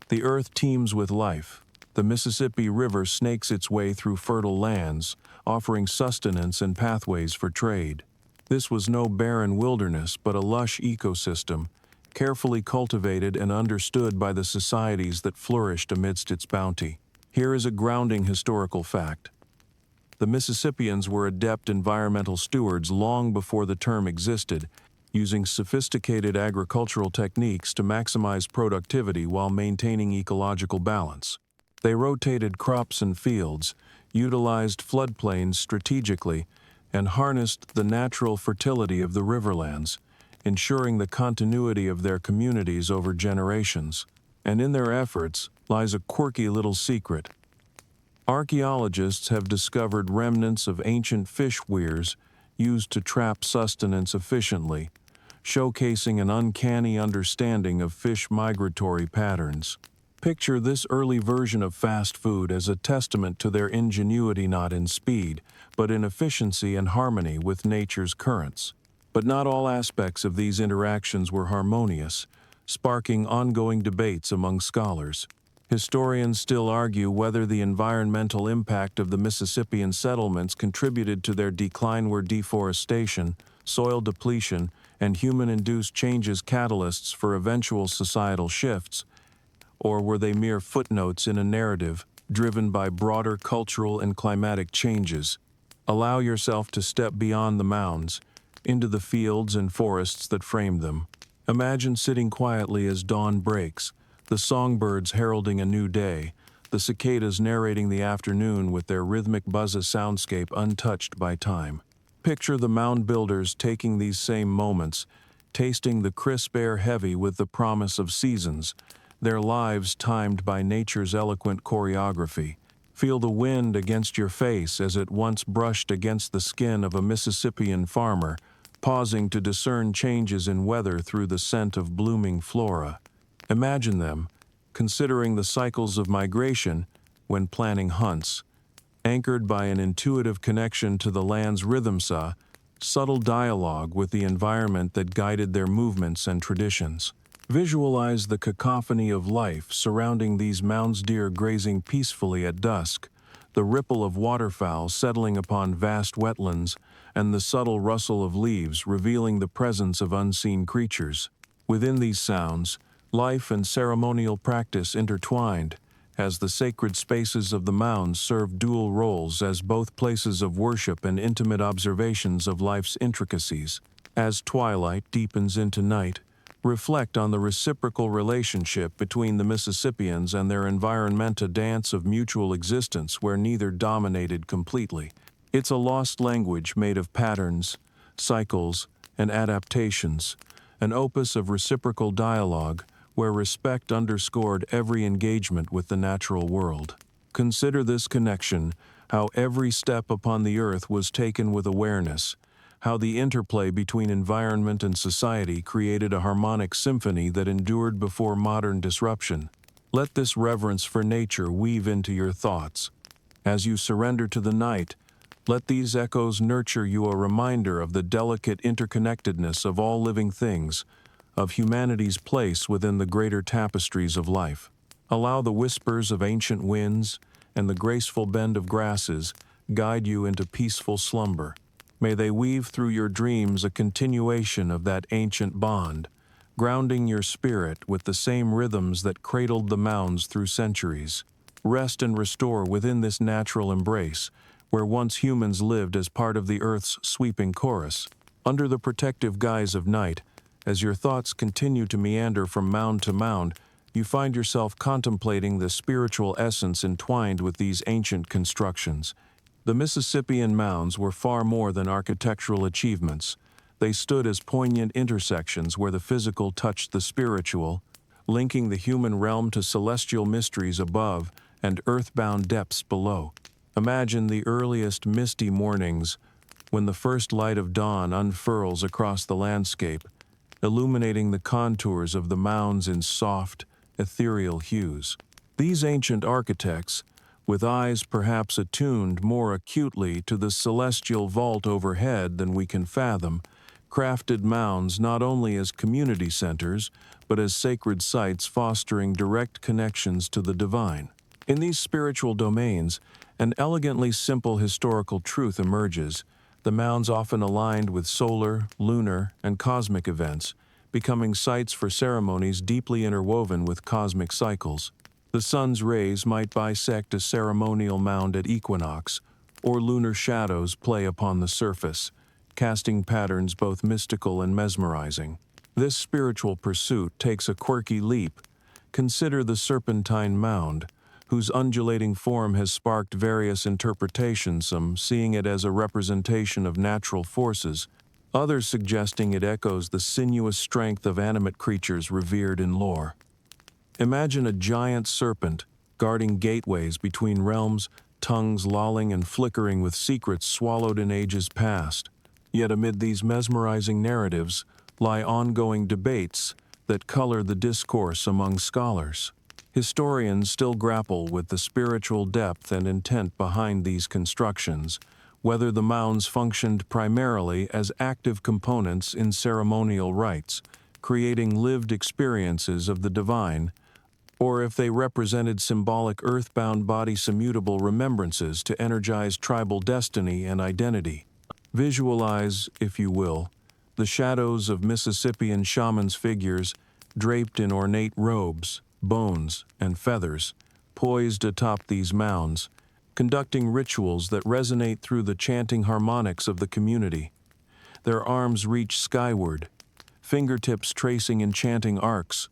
The earth teems with life. The Mississippi River snakes its way through fertile lands, offering sustenance and pathways for trade. This was no barren wilderness but a lush ecosystem, carefully cultivated and understood by the societies that flourished amidst its bounty. Here is a grounding historical fact. The Mississippians were adept environmental stewards long before the term existed, using sophisticated agricultural techniques to maximize productivity while maintaining ecological balance. They rotated crops and fields, utilized floodplains strategically, and harnessed the natural fertility of the riverlands, ensuring the continuity of their communities over generations. And in their efforts lies a quirky little secret. Archaeologists have discovered remnants of ancient fish weirs used to trap sustenance efficiently, showcasing an uncanny understanding of fish migratory patterns. Picture this early version of fast food as a testament to their ingenuity not in speed, but in efficiency and harmony with nature's currents. But not all aspects of these interactions were harmonious, sparking ongoing debates among scholars. Historians still argue whether the environmental impact of the Mississippian settlements contributed to their decline were deforestation, soil depletion, and human-induced changes catalysts for eventual societal shifts, or were they mere footnotes in a narrative driven by broader cultural and climatic changes. Allow yourself to step beyond the mounds, into the fields and forests that framed them. Imagine sitting quietly as dawn breaks, the songbirds heralding a new day, the cicadas narrating the afternoon with their rhythmic buzz, a soundscape untouched by time. Picture the mound builders taking these same moments, tasting the crisp air heavy with the promise of seasons, their lives timed by nature's eloquent choreography. Feel the wind against your face as it once brushed against the skin of a Mississippian farmer, pausing to discern changes in weather through the scent of blooming flora. Imagine them, considering the cycles of migration when planning hunts, anchored by an intuitive connection to the land's rhythms, a subtle dialogue with the environment that guided their movements and traditions. Visualize the cacophony of life surrounding these mounds, deer grazing peacefully at dusk, the ripple of waterfowl settling upon vast wetlands, and the subtle rustle of leaves revealing the presence of unseen creatures. Within these sounds, life and ceremonial practice intertwined, as the sacred spaces of the mounds serve dual roles as both places of worship and intimate observations of life's intricacies. As twilight deepens into night, reflect on the reciprocal relationship between the Mississippians and their environment, a dance of mutual existence where neither dominated completely. It's a lost language made of patterns, cycles, and adaptations, an opus of reciprocal dialogue where respect underscored every engagement with the natural world. Consider this connection, how every step upon the earth was taken with awareness, how the interplay between environment and society created a harmonic symphony that endured before modern disruption. Let this reverence for nature weave into your thoughts. As you surrender to the night, let these echoes nurture you, a reminder of the delicate interconnectedness of all living things, of humanity's place within the greater tapestries of life. Allow the whispers of ancient winds and the graceful bend of grasses guide you into peaceful slumber. May they weave through your dreams a continuation of that ancient bond, grounding your spirit with the same rhythms that cradled the mounds through centuries. Rest and restore within this natural embrace, where once humans lived as part of the earth's sweeping chorus. Under the protective guise of night, as your thoughts continue to meander from mound to mound, you find yourself contemplating the spiritual essence entwined with these ancient constructions. The Mississippian mounds were far more than architectural achievements. They stood as poignant intersections where the physical touched the spiritual, linking the human realm to celestial mysteries above and earthbound depths below. Imagine the earliest misty mornings when the first light of dawn unfurls across the landscape, illuminating the contours of the mounds in soft, ethereal hues. These ancient architects, with eyes perhaps attuned more acutely to the celestial vault overhead than we can fathom, crafted mounds not only as community centers, but as sacred sites fostering direct connections to the divine. In these spiritual domains, an elegantly simple historical truth emerges. The mounds often aligned with solar, lunar, and cosmic events, becoming sites for ceremonies deeply interwoven with cosmic cycles. The sun's rays might bisect a ceremonial mound at equinox, or lunar shadows play upon the surface, casting patterns both mystical and mesmerizing. This spiritual pursuit takes a quirky leap. Consider the Serpentine Mound, whose undulating form has sparked various interpretations, some seeing it as a representation of natural forces, others suggesting it echoes the sinuous strength of animate creatures revered in lore. Imagine a giant serpent guarding gateways between realms, tongues lolling and flickering with secrets swallowed in ages past. Yet amid these mesmerizing narratives lie ongoing debates that color the discourse among scholars. Historians still grapple with the spiritual depth and intent behind these constructions, whether the mounds functioned primarily as active components in ceremonial rites, creating lived experiences of the divine, or if they represented symbolic earthbound bodies, immutable remembrances to energize tribal destiny and identity. Visualize, if you will, the shadows of Mississippian shamans' figures draped in ornate robes, bones, and feathers, poised atop these mounds, conducting rituals that resonate through the chanting harmonics of the community. Their arms reach skyward, fingertips tracing enchanting arcs,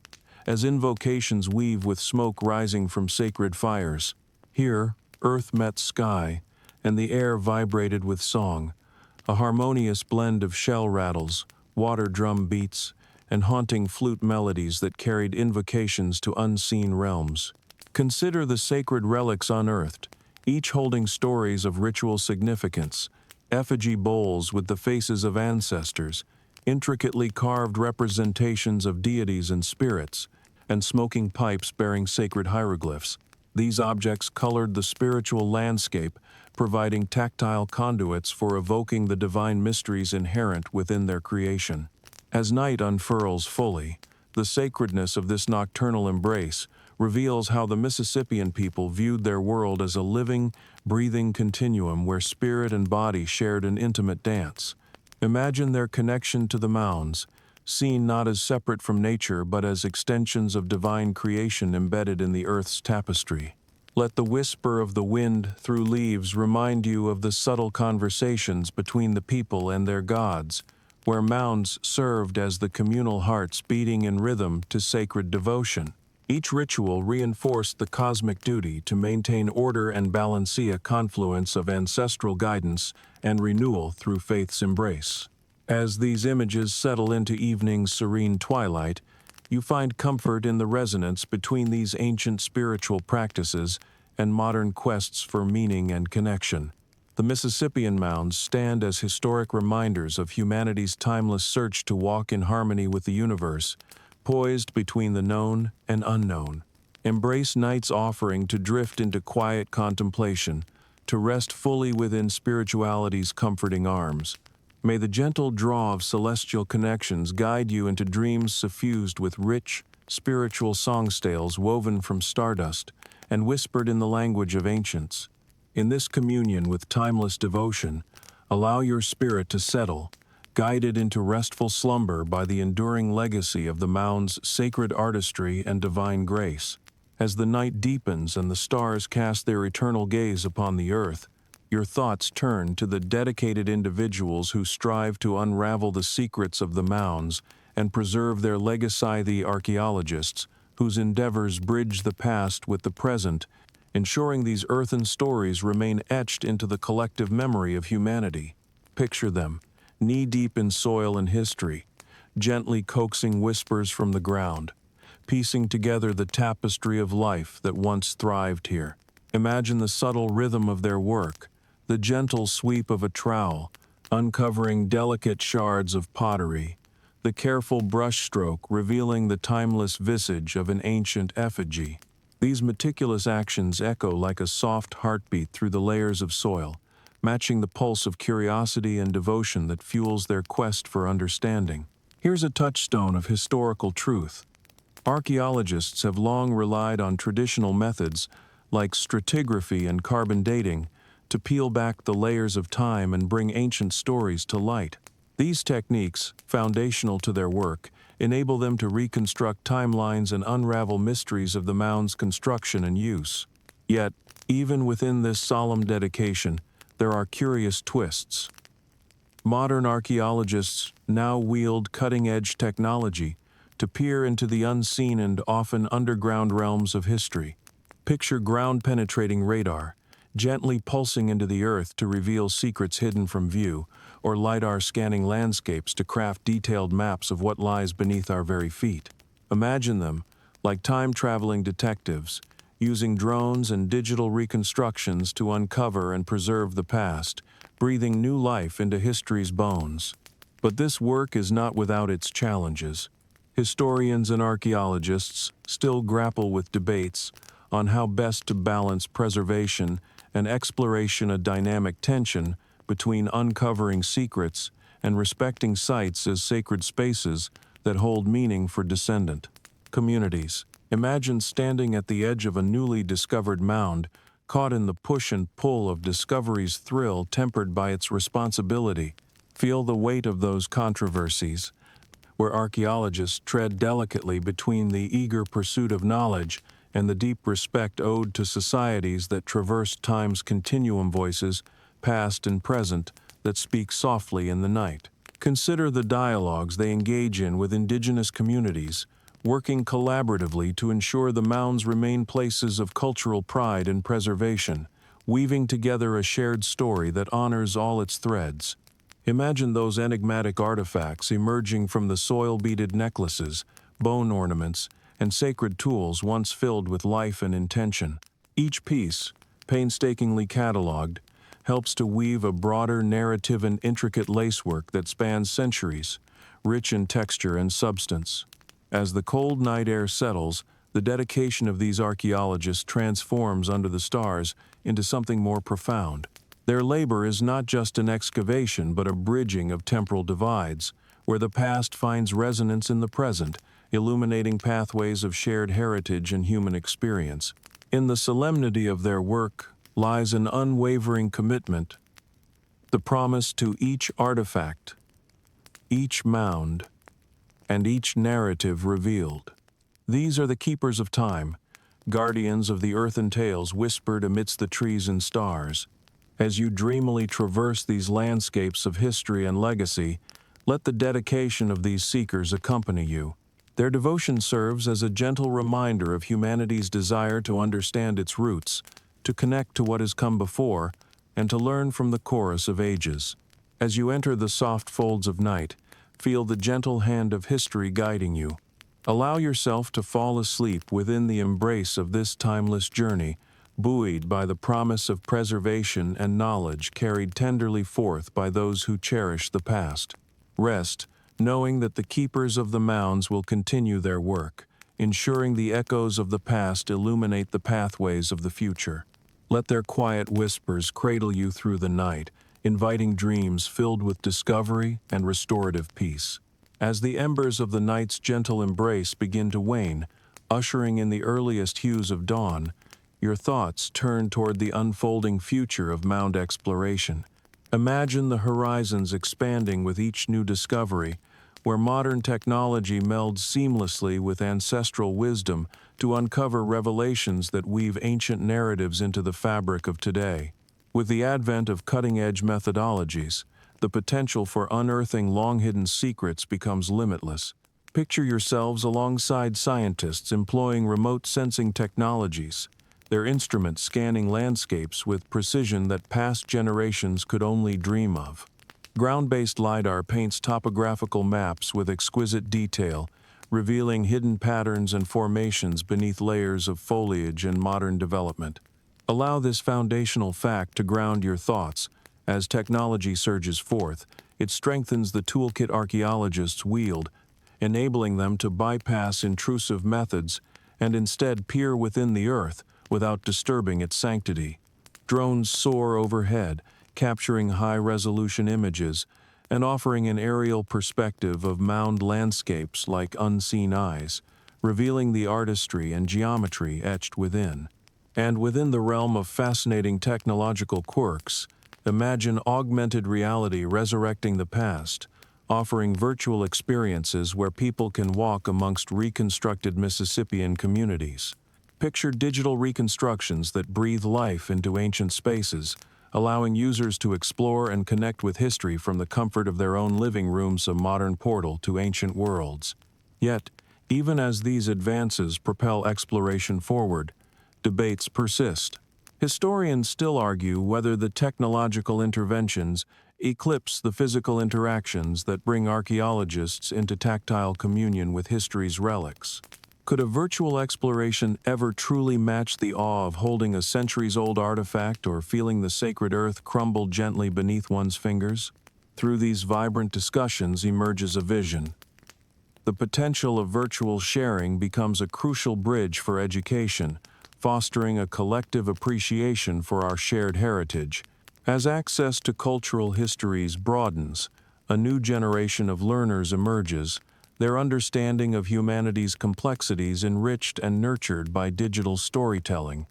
as invocations weave with smoke rising from sacred fires. Here, earth met sky, and the air vibrated with song, a harmonious blend of shell rattles, water drum beats, and haunting flute melodies that carried invocations to unseen realms. Consider the sacred relics unearthed, each holding stories of ritual significance, effigy bowls with the faces of ancestors, intricately carved representations of deities and spirits, and smoking pipes bearing sacred hieroglyphs. These objects colored the spiritual landscape, providing tactile conduits for evoking the divine mysteries inherent within their creation. As night unfurls fully, the sacredness of this nocturnal embrace reveals how the Mississippian people viewed their world as a living, breathing continuum where spirit and body shared an intimate dance. Imagine their connection to the mounds, seen not as separate from nature but as extensions of divine creation embedded in the earth's tapestry. Let the whisper of the wind through leaves remind you of the subtle conversations between the people and their gods, where mounds served as the communal hearts beating in rhythm to sacred devotion. Each ritual reinforced the cosmic duty to maintain order and balance, a confluence of ancestral guidance and renewal through faith's embrace. As these images settle into evening's serene twilight, you find comfort in the resonance between these ancient spiritual practices and modern quests for meaning and connection. The Mississippian Mounds stand as historic reminders of humanity's timeless search to walk in harmony with the universe, poised between the known and unknown. Embrace night's offering to drift into quiet contemplation, to rest fully within spirituality's comforting arms. May the gentle draw of celestial connections guide you into dreams suffused with rich, spiritual songstales woven from stardust and whispered in the language of ancients. In this communion with timeless devotion, allow your spirit to settle, guided into restful slumber by the enduring legacy of the mound's sacred artistry and divine grace. As the night deepens and the stars cast their eternal gaze upon the earth, your thoughts turn to the dedicated individuals who strive to unravel the secrets of the mounds and preserve their legacy, the archaeologists, whose endeavors bridge the past with the present, ensuring these earthen stories remain etched into the collective memory of humanity. Picture them, knee-deep in soil and history, gently coaxing whispers from the ground, piecing together the tapestry of life that once thrived here. Imagine the subtle rhythm of their work, the gentle sweep of a trowel, uncovering delicate shards of pottery, the careful brushstroke revealing the timeless visage of an ancient effigy. These meticulous actions echo like a soft heartbeat through the layers of soil, matching the pulse of curiosity and devotion that fuels their quest for understanding. Here's a touchstone of historical truth. Archaeologists have long relied on traditional methods like stratigraphy and carbon dating to peel back the layers of time and bring ancient stories to light. These techniques, foundational to their work, enable them to reconstruct timelines and unravel mysteries of the mound's construction and use. Yet, even within this solemn dedication, there are curious twists. Modern archaeologists now wield cutting-edge technology to peer into the unseen and often underground realms of history. Picture ground-penetrating radar, gently pulsing into the earth to reveal secrets hidden from view, or LiDAR scanning landscapes to craft detailed maps of what lies beneath our very feet. Imagine them, like time-traveling detectives, using drones and digital reconstructions to uncover and preserve the past, breathing new life into history's bones. But this work is not without its challenges. Historians and archaeologists still grapple with debates on how best to balance preservation and exploration, a dynamic tension between uncovering secrets and respecting sites as sacred spaces that hold meaning for descendant communities. Imagine standing at the edge of a newly discovered mound, caught in the push and pull of discovery's thrill tempered by its responsibility. Feel the weight of those controversies, where archaeologists tread delicately between the eager pursuit of knowledge and the deep respect owed to societies that traverse time's continuum, voices, past and present, that speak softly in the night. Consider the dialogues they engage in with indigenous communities, working collaboratively to ensure the mounds remain places of cultural pride and preservation, weaving together a shared story that honors all its threads. Imagine those enigmatic artifacts emerging from the soil-beaded necklaces, bone ornaments, and sacred tools once filled with life and intention. Each piece, painstakingly catalogued, helps to weave a broader narrative and intricate lacework that spans centuries, rich in texture and substance. As the cold night air settles, the dedication of these archaeologists transforms under the stars into something more profound. Their labor is not just an excavation but a bridging of temporal divides, where the past finds resonance in the present, illuminating pathways of shared heritage and human experience. In the solemnity of their work lies an unwavering commitment, the promise to each artifact, each mound, and each narrative revealed. These are the keepers of time, guardians of the earthen tales whispered amidst the trees and stars. As you dreamily traverse these landscapes of history and legacy, let the dedication of these seekers accompany you. Their devotion serves as a gentle reminder of humanity's desire to understand its roots, to connect to what has come before, and to learn from the chorus of ages. As you enter the soft folds of night, feel the gentle hand of history guiding you. Allow yourself to fall asleep within the embrace of this timeless journey, buoyed by the promise of preservation and knowledge carried tenderly forth by those who cherish the past. Rest, knowing that the keepers of the mounds will continue their work, ensuring the echoes of the past illuminate the pathways of the future. Let their quiet whispers cradle you through the night, inviting dreams filled with discovery and restorative peace. As the embers of the night's gentle embrace begin to wane, ushering in the earliest hues of dawn, your thoughts turn toward the unfolding future of mound exploration. Imagine the horizons expanding with each new discovery, where modern technology melds seamlessly with ancestral wisdom to uncover revelations that weave ancient narratives into the fabric of today. With the advent of cutting-edge methodologies, the potential for unearthing long-hidden secrets becomes limitless. Picture yourselves alongside scientists employing remote sensing technologies, their instruments scanning landscapes with precision that past generations could only dream of. Ground-based LiDAR paints topographical maps with exquisite detail, revealing hidden patterns and formations beneath layers of foliage and modern development. Allow this foundational fact to ground your thoughts. As technology surges forth, it strengthens the toolkit archaeologists wield, enabling them to bypass intrusive methods and instead peer within the earth without disturbing its sanctity. Drones soar overhead, capturing high-resolution images and offering an aerial perspective of mound landscapes like unseen eyes, revealing the artistry and geometry etched within. And within the realm of fascinating technological quirks, imagine augmented reality resurrecting the past, offering virtual experiences where people can walk amongst reconstructed Mississippian communities. Picture digital reconstructions that breathe life into ancient spaces, allowing users to explore and connect with history from the comfort of their own living rooms, a modern portal to ancient worlds. Yet, even as these advances propel exploration forward, debates persist. Historians still argue whether the technological interventions eclipse the physical interactions that bring archaeologists into tactile communion with history's relics. Could a virtual exploration ever truly match the awe of holding a centuries-old artifact or feeling the sacred earth crumble gently beneath one's fingers? Through these vibrant discussions emerges a vision. The potential of virtual sharing becomes a crucial bridge for education, fostering a collective appreciation for our shared heritage. As access to cultural histories broadens, a new generation of learners emerges, their understanding of humanity's complexities enriched and nurtured by digital storytelling.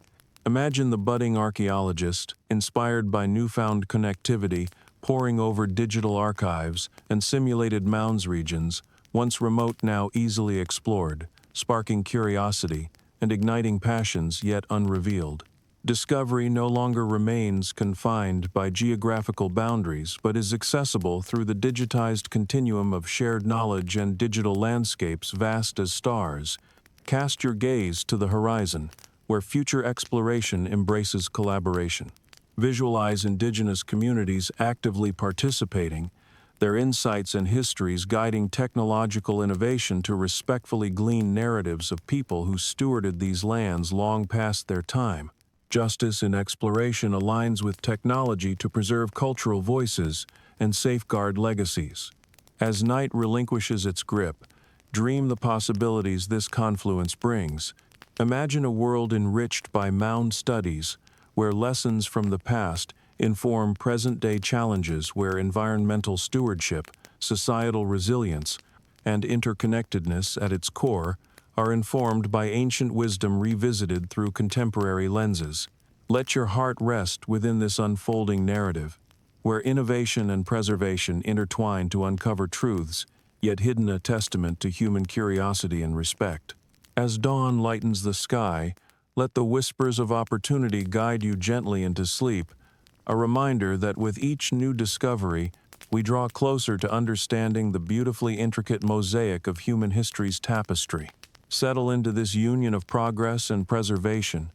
Imagine the budding archaeologist, inspired by newfound connectivity, poring over digital archives and simulated mounds regions, once remote now easily explored, sparking curiosity and igniting passions yet unrevealed. Discovery no longer remains confined by geographical boundaries, but is accessible through the digitized continuum of shared knowledge and digital landscapes vast as stars. Cast your gaze to the horizon, where future exploration embraces collaboration. Visualize indigenous communities actively participating, their insights and histories guiding technological innovation to respectfully glean narratives of people who stewarded these lands long past their time. Justice in exploration aligns with technology to preserve cultural voices and safeguard legacies. As night relinquishes its grip, dream the possibilities this confluence brings. Imagine a world enriched by mound studies, where lessons from the past inform present-day challenges, where environmental stewardship, societal resilience, and interconnectedness at its core are informed by ancient wisdom revisited through contemporary lenses. Let your heart rest within this unfolding narrative, where innovation and preservation intertwine to uncover truths, yet hidden, a testament to human curiosity and respect. As dawn lightens the sky, let the whispers of opportunity guide you gently into sleep, a reminder that with each new discovery, we draw closer to understanding the beautifully intricate mosaic of human history's tapestry. Settle into this union of progress and preservation,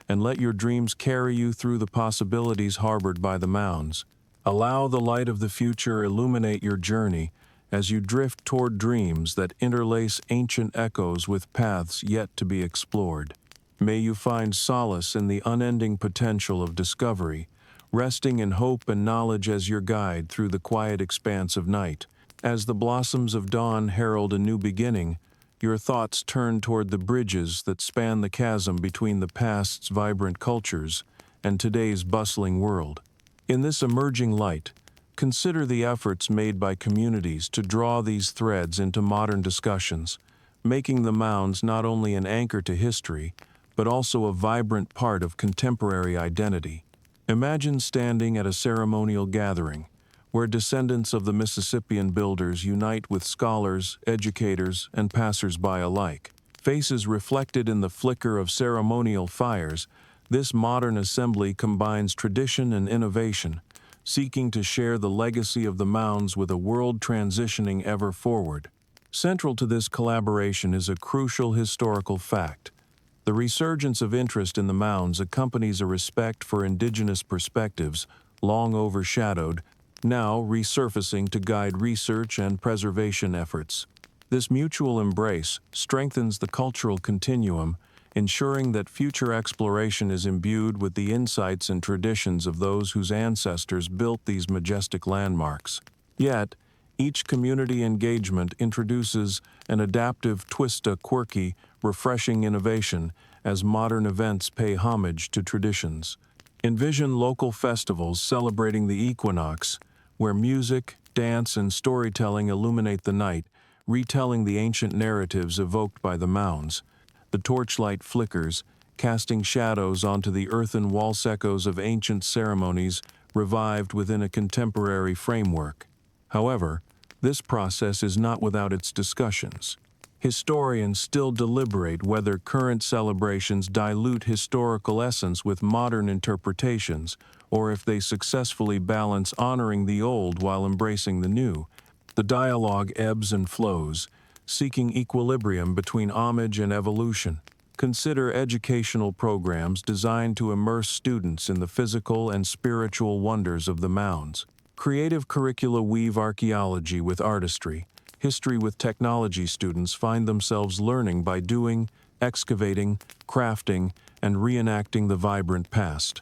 and let your dreams carry you through the possibilities harbored by the mounds. Allow the light of the future illuminate your journey as you drift toward dreams that interlace ancient echoes with paths yet to be explored. May you find solace in the unending potential of discovery, resting in hope and knowledge as your guide through the quiet expanse of night. As the blossoms of dawn herald a new beginning, your thoughts turn toward the bridges that span the chasm between the past's vibrant cultures and today's bustling world. In this emerging light, consider the efforts made by communities to draw these threads into modern discussions, making the mounds not only an anchor to history, but also a vibrant part of contemporary identity. Imagine standing at a ceremonial gathering, where descendants of the Mississippian builders unite with scholars, educators, and passers-by alike. Faces reflected in the flicker of ceremonial fires, this modern assembly combines tradition and innovation, seeking to share the legacy of the mounds with a world transitioning ever forward. Central to this collaboration is a crucial historical fact. The resurgence of interest in the mounds accompanies a respect for indigenous perspectives, long overshadowed, now resurfacing to guide research and preservation efforts. This mutual embrace strengthens the cultural continuum, ensuring that future exploration is imbued with the insights and traditions of those whose ancestors built these majestic landmarks. Yet, each community engagement introduces an adaptive twist, a quirky, refreshing innovation as modern events pay homage to traditions. Envision local festivals celebrating the equinox, where music, dance, and storytelling illuminate the night, retelling the ancient narratives evoked by the mounds. The torchlight flickers, casting shadows onto the earthen walls, echoes of ancient ceremonies revived within a contemporary framework. However, This process is not without its discussions. Historians still deliberate whether current celebrations dilute historical essence with modern interpretations, or if they successfully balance honoring the old while embracing the new. The dialogue ebbs and flows, seeking equilibrium between homage and evolution. Consider educational programs designed to immerse students in the physical and spiritual wonders of the mounds. Creative curricula weave archaeology with artistry. History with technology. Students find themselves learning by doing, excavating, crafting, and reenacting the vibrant past.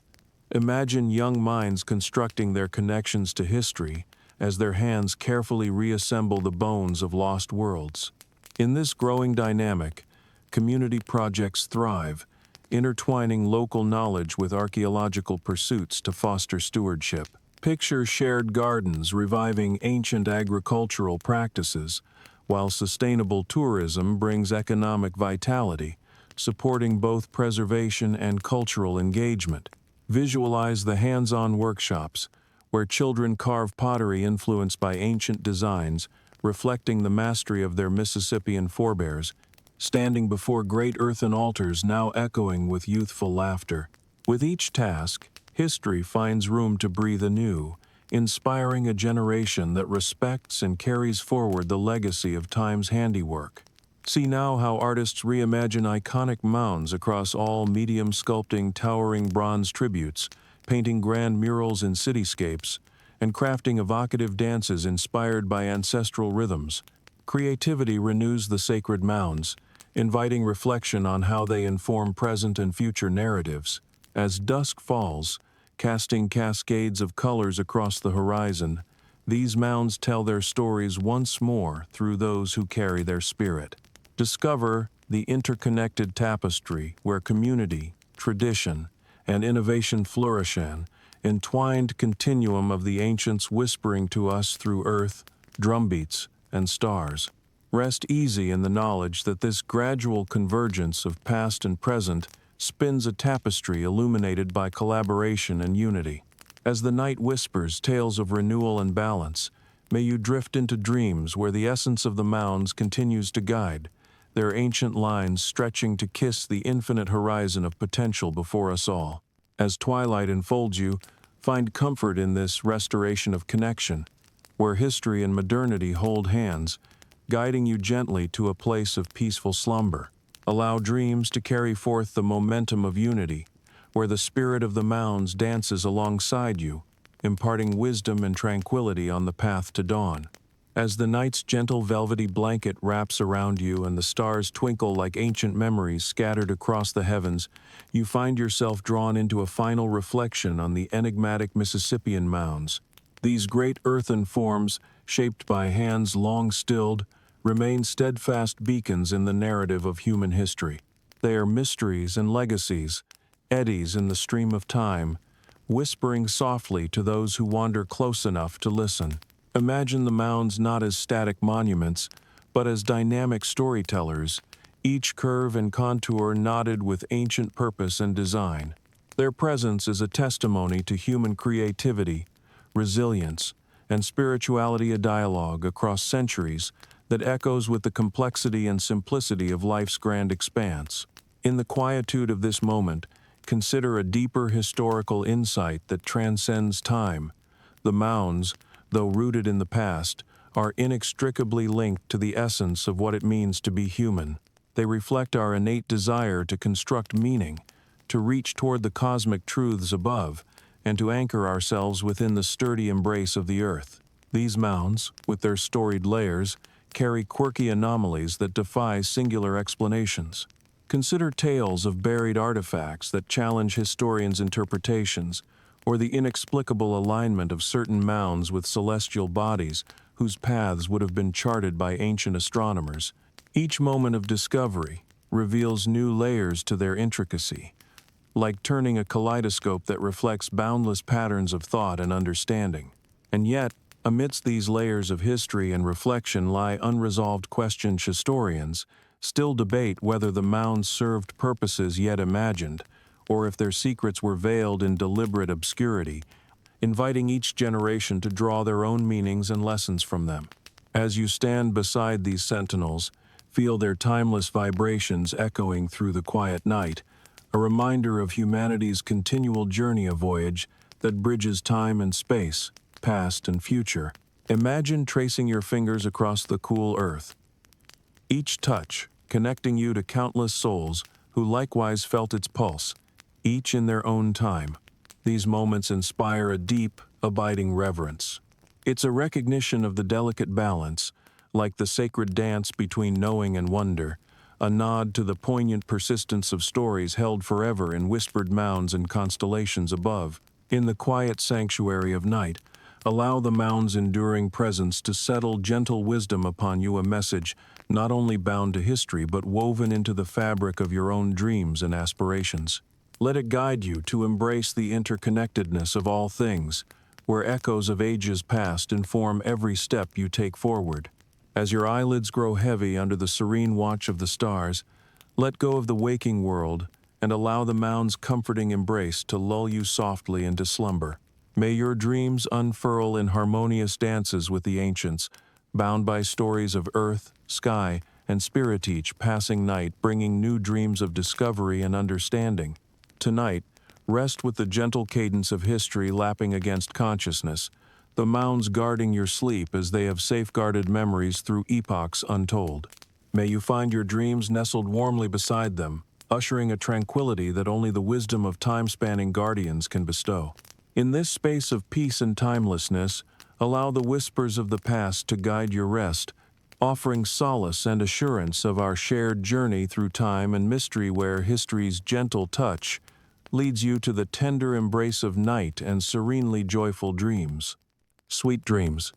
Imagine young minds constructing their connections to history as their hands carefully reassemble the bones of lost worlds. In this growing dynamic, community projects thrive, intertwining local knowledge with archaeological pursuits to foster stewardship. Picture shared gardens reviving ancient agricultural practices, while sustainable tourism brings economic vitality, supporting both preservation and cultural engagement. Visualize the hands-on workshops, where children carve pottery influenced by ancient designs, reflecting the mastery of their Mississippian forebears, standing before great earthen altars now echoing with youthful laughter. With each task, history finds room to breathe anew, inspiring a generation that respects and carries forward the legacy of time's handiwork. See now how artists reimagine iconic mounds across all medium, sculpting towering bronze tributes, painting grand murals in cityscapes, and crafting evocative dances inspired by ancestral rhythms. Creativity renews the sacred mounds, inviting reflection on how they inform present and future narratives. As dusk falls, casting cascades of colors across the horizon, these mounds tell their stories once more through those who carry their spirit. Discover the interconnected tapestry where community, tradition, and innovation flourish, an entwined continuum of the ancients whispering to us through earth, drumbeats, and stars. Rest easy in the knowledge that this gradual convergence of past and present spins a tapestry illuminated by collaboration and unity. As the night whispers tales of renewal and balance, may you drift into dreams where the essence of the mounds continues to guide, their ancient lines stretching to kiss the infinite horizon of potential before us all. As twilight enfolds you, find comfort in this restoration of connection, where history and modernity hold hands, guiding you gently to a place of peaceful slumber. Allow dreams to carry forth the momentum of unity, where the spirit of the mounds dances alongside you, imparting wisdom and tranquility on the path to dawn. As the night's gentle velvety blanket wraps around you and the stars twinkle like ancient memories scattered across the heavens, you find yourself drawn into a final reflection on the enigmatic Mississippian mounds. These great earthen forms, shaped by hands long stilled, remain steadfast beacons in the narrative of human history. They are mysteries and legacies, eddies in the stream of time, whispering softly to those who wander close enough to listen. Imagine the mounds not as static monuments, but as dynamic storytellers, each curve and contour knotted with ancient purpose and design. Their presence is a testimony to human creativity, resilience, and spirituality, a dialogue across centuries that echoes with the complexity and simplicity of life's grand expanse. In the quietude of this moment, consider a deeper historical insight that transcends time. The mounds, though rooted in the past, are inextricably linked to the essence of what it means to be human. They reflect our innate desire to construct meaning, to reach toward the cosmic truths above, and to anchor ourselves within the sturdy embrace of the earth. These mounds, with their storied layers, carry quirky anomalies that defy singular explanations. Consider tales of buried artifacts that challenge historians' interpretations, or the inexplicable alignment of certain mounds with celestial bodies whose paths would have been charted by ancient astronomers. Each moment of discovery reveals new layers to their intricacy, like turning a kaleidoscope that reflects boundless patterns of thought and understanding. And yet, amidst these layers of history and reflection lie unresolved questions historians still debate whether the mounds served purposes yet imagined, or if their secrets were veiled in deliberate obscurity, inviting each generation to draw their own meanings and lessons from them. As you stand beside these sentinels, feel their timeless vibrations echoing through the quiet night, a reminder of humanity's continual journey, a voyage that bridges time and space, past and future. Imagine tracing your fingers across the cool earth, each touch connecting you to countless souls who likewise felt its pulse, each in their own time. These moments inspire a deep, abiding reverence. It's a recognition of the delicate balance, like the sacred dance between knowing and wonder, a nod to the poignant persistence of stories held forever in whispered mounds and constellations above. In the quiet sanctuary of night, allow the mound's enduring presence to settle gentle wisdom upon you, a message not only bound to history but woven into the fabric of your own dreams and aspirations. Let it guide you to embrace the interconnectedness of all things, where echoes of ages past inform every step you take forward. As your eyelids grow heavy under the serene watch of the stars, let go of the waking world and allow the mound's comforting embrace to lull you softly into slumber. May your dreams unfurl in harmonious dances with the ancients, bound by stories of earth, sky, and spirit, each passing night bringing new dreams of discovery and understanding. Tonight, rest with the gentle cadence of history lapping against consciousness, the mounds guarding your sleep as they have safeguarded memories through epochs untold. May you find your dreams nestled warmly beside them, ushering a tranquility that only the wisdom of time-spanning guardians can bestow. In this space of peace and timelessness, allow the whispers of the past to guide your rest, offering solace and assurance of our shared journey through time and mystery, where history's gentle touch leads you to the tender embrace of night and serenely joyful dreams. Sweet dreams.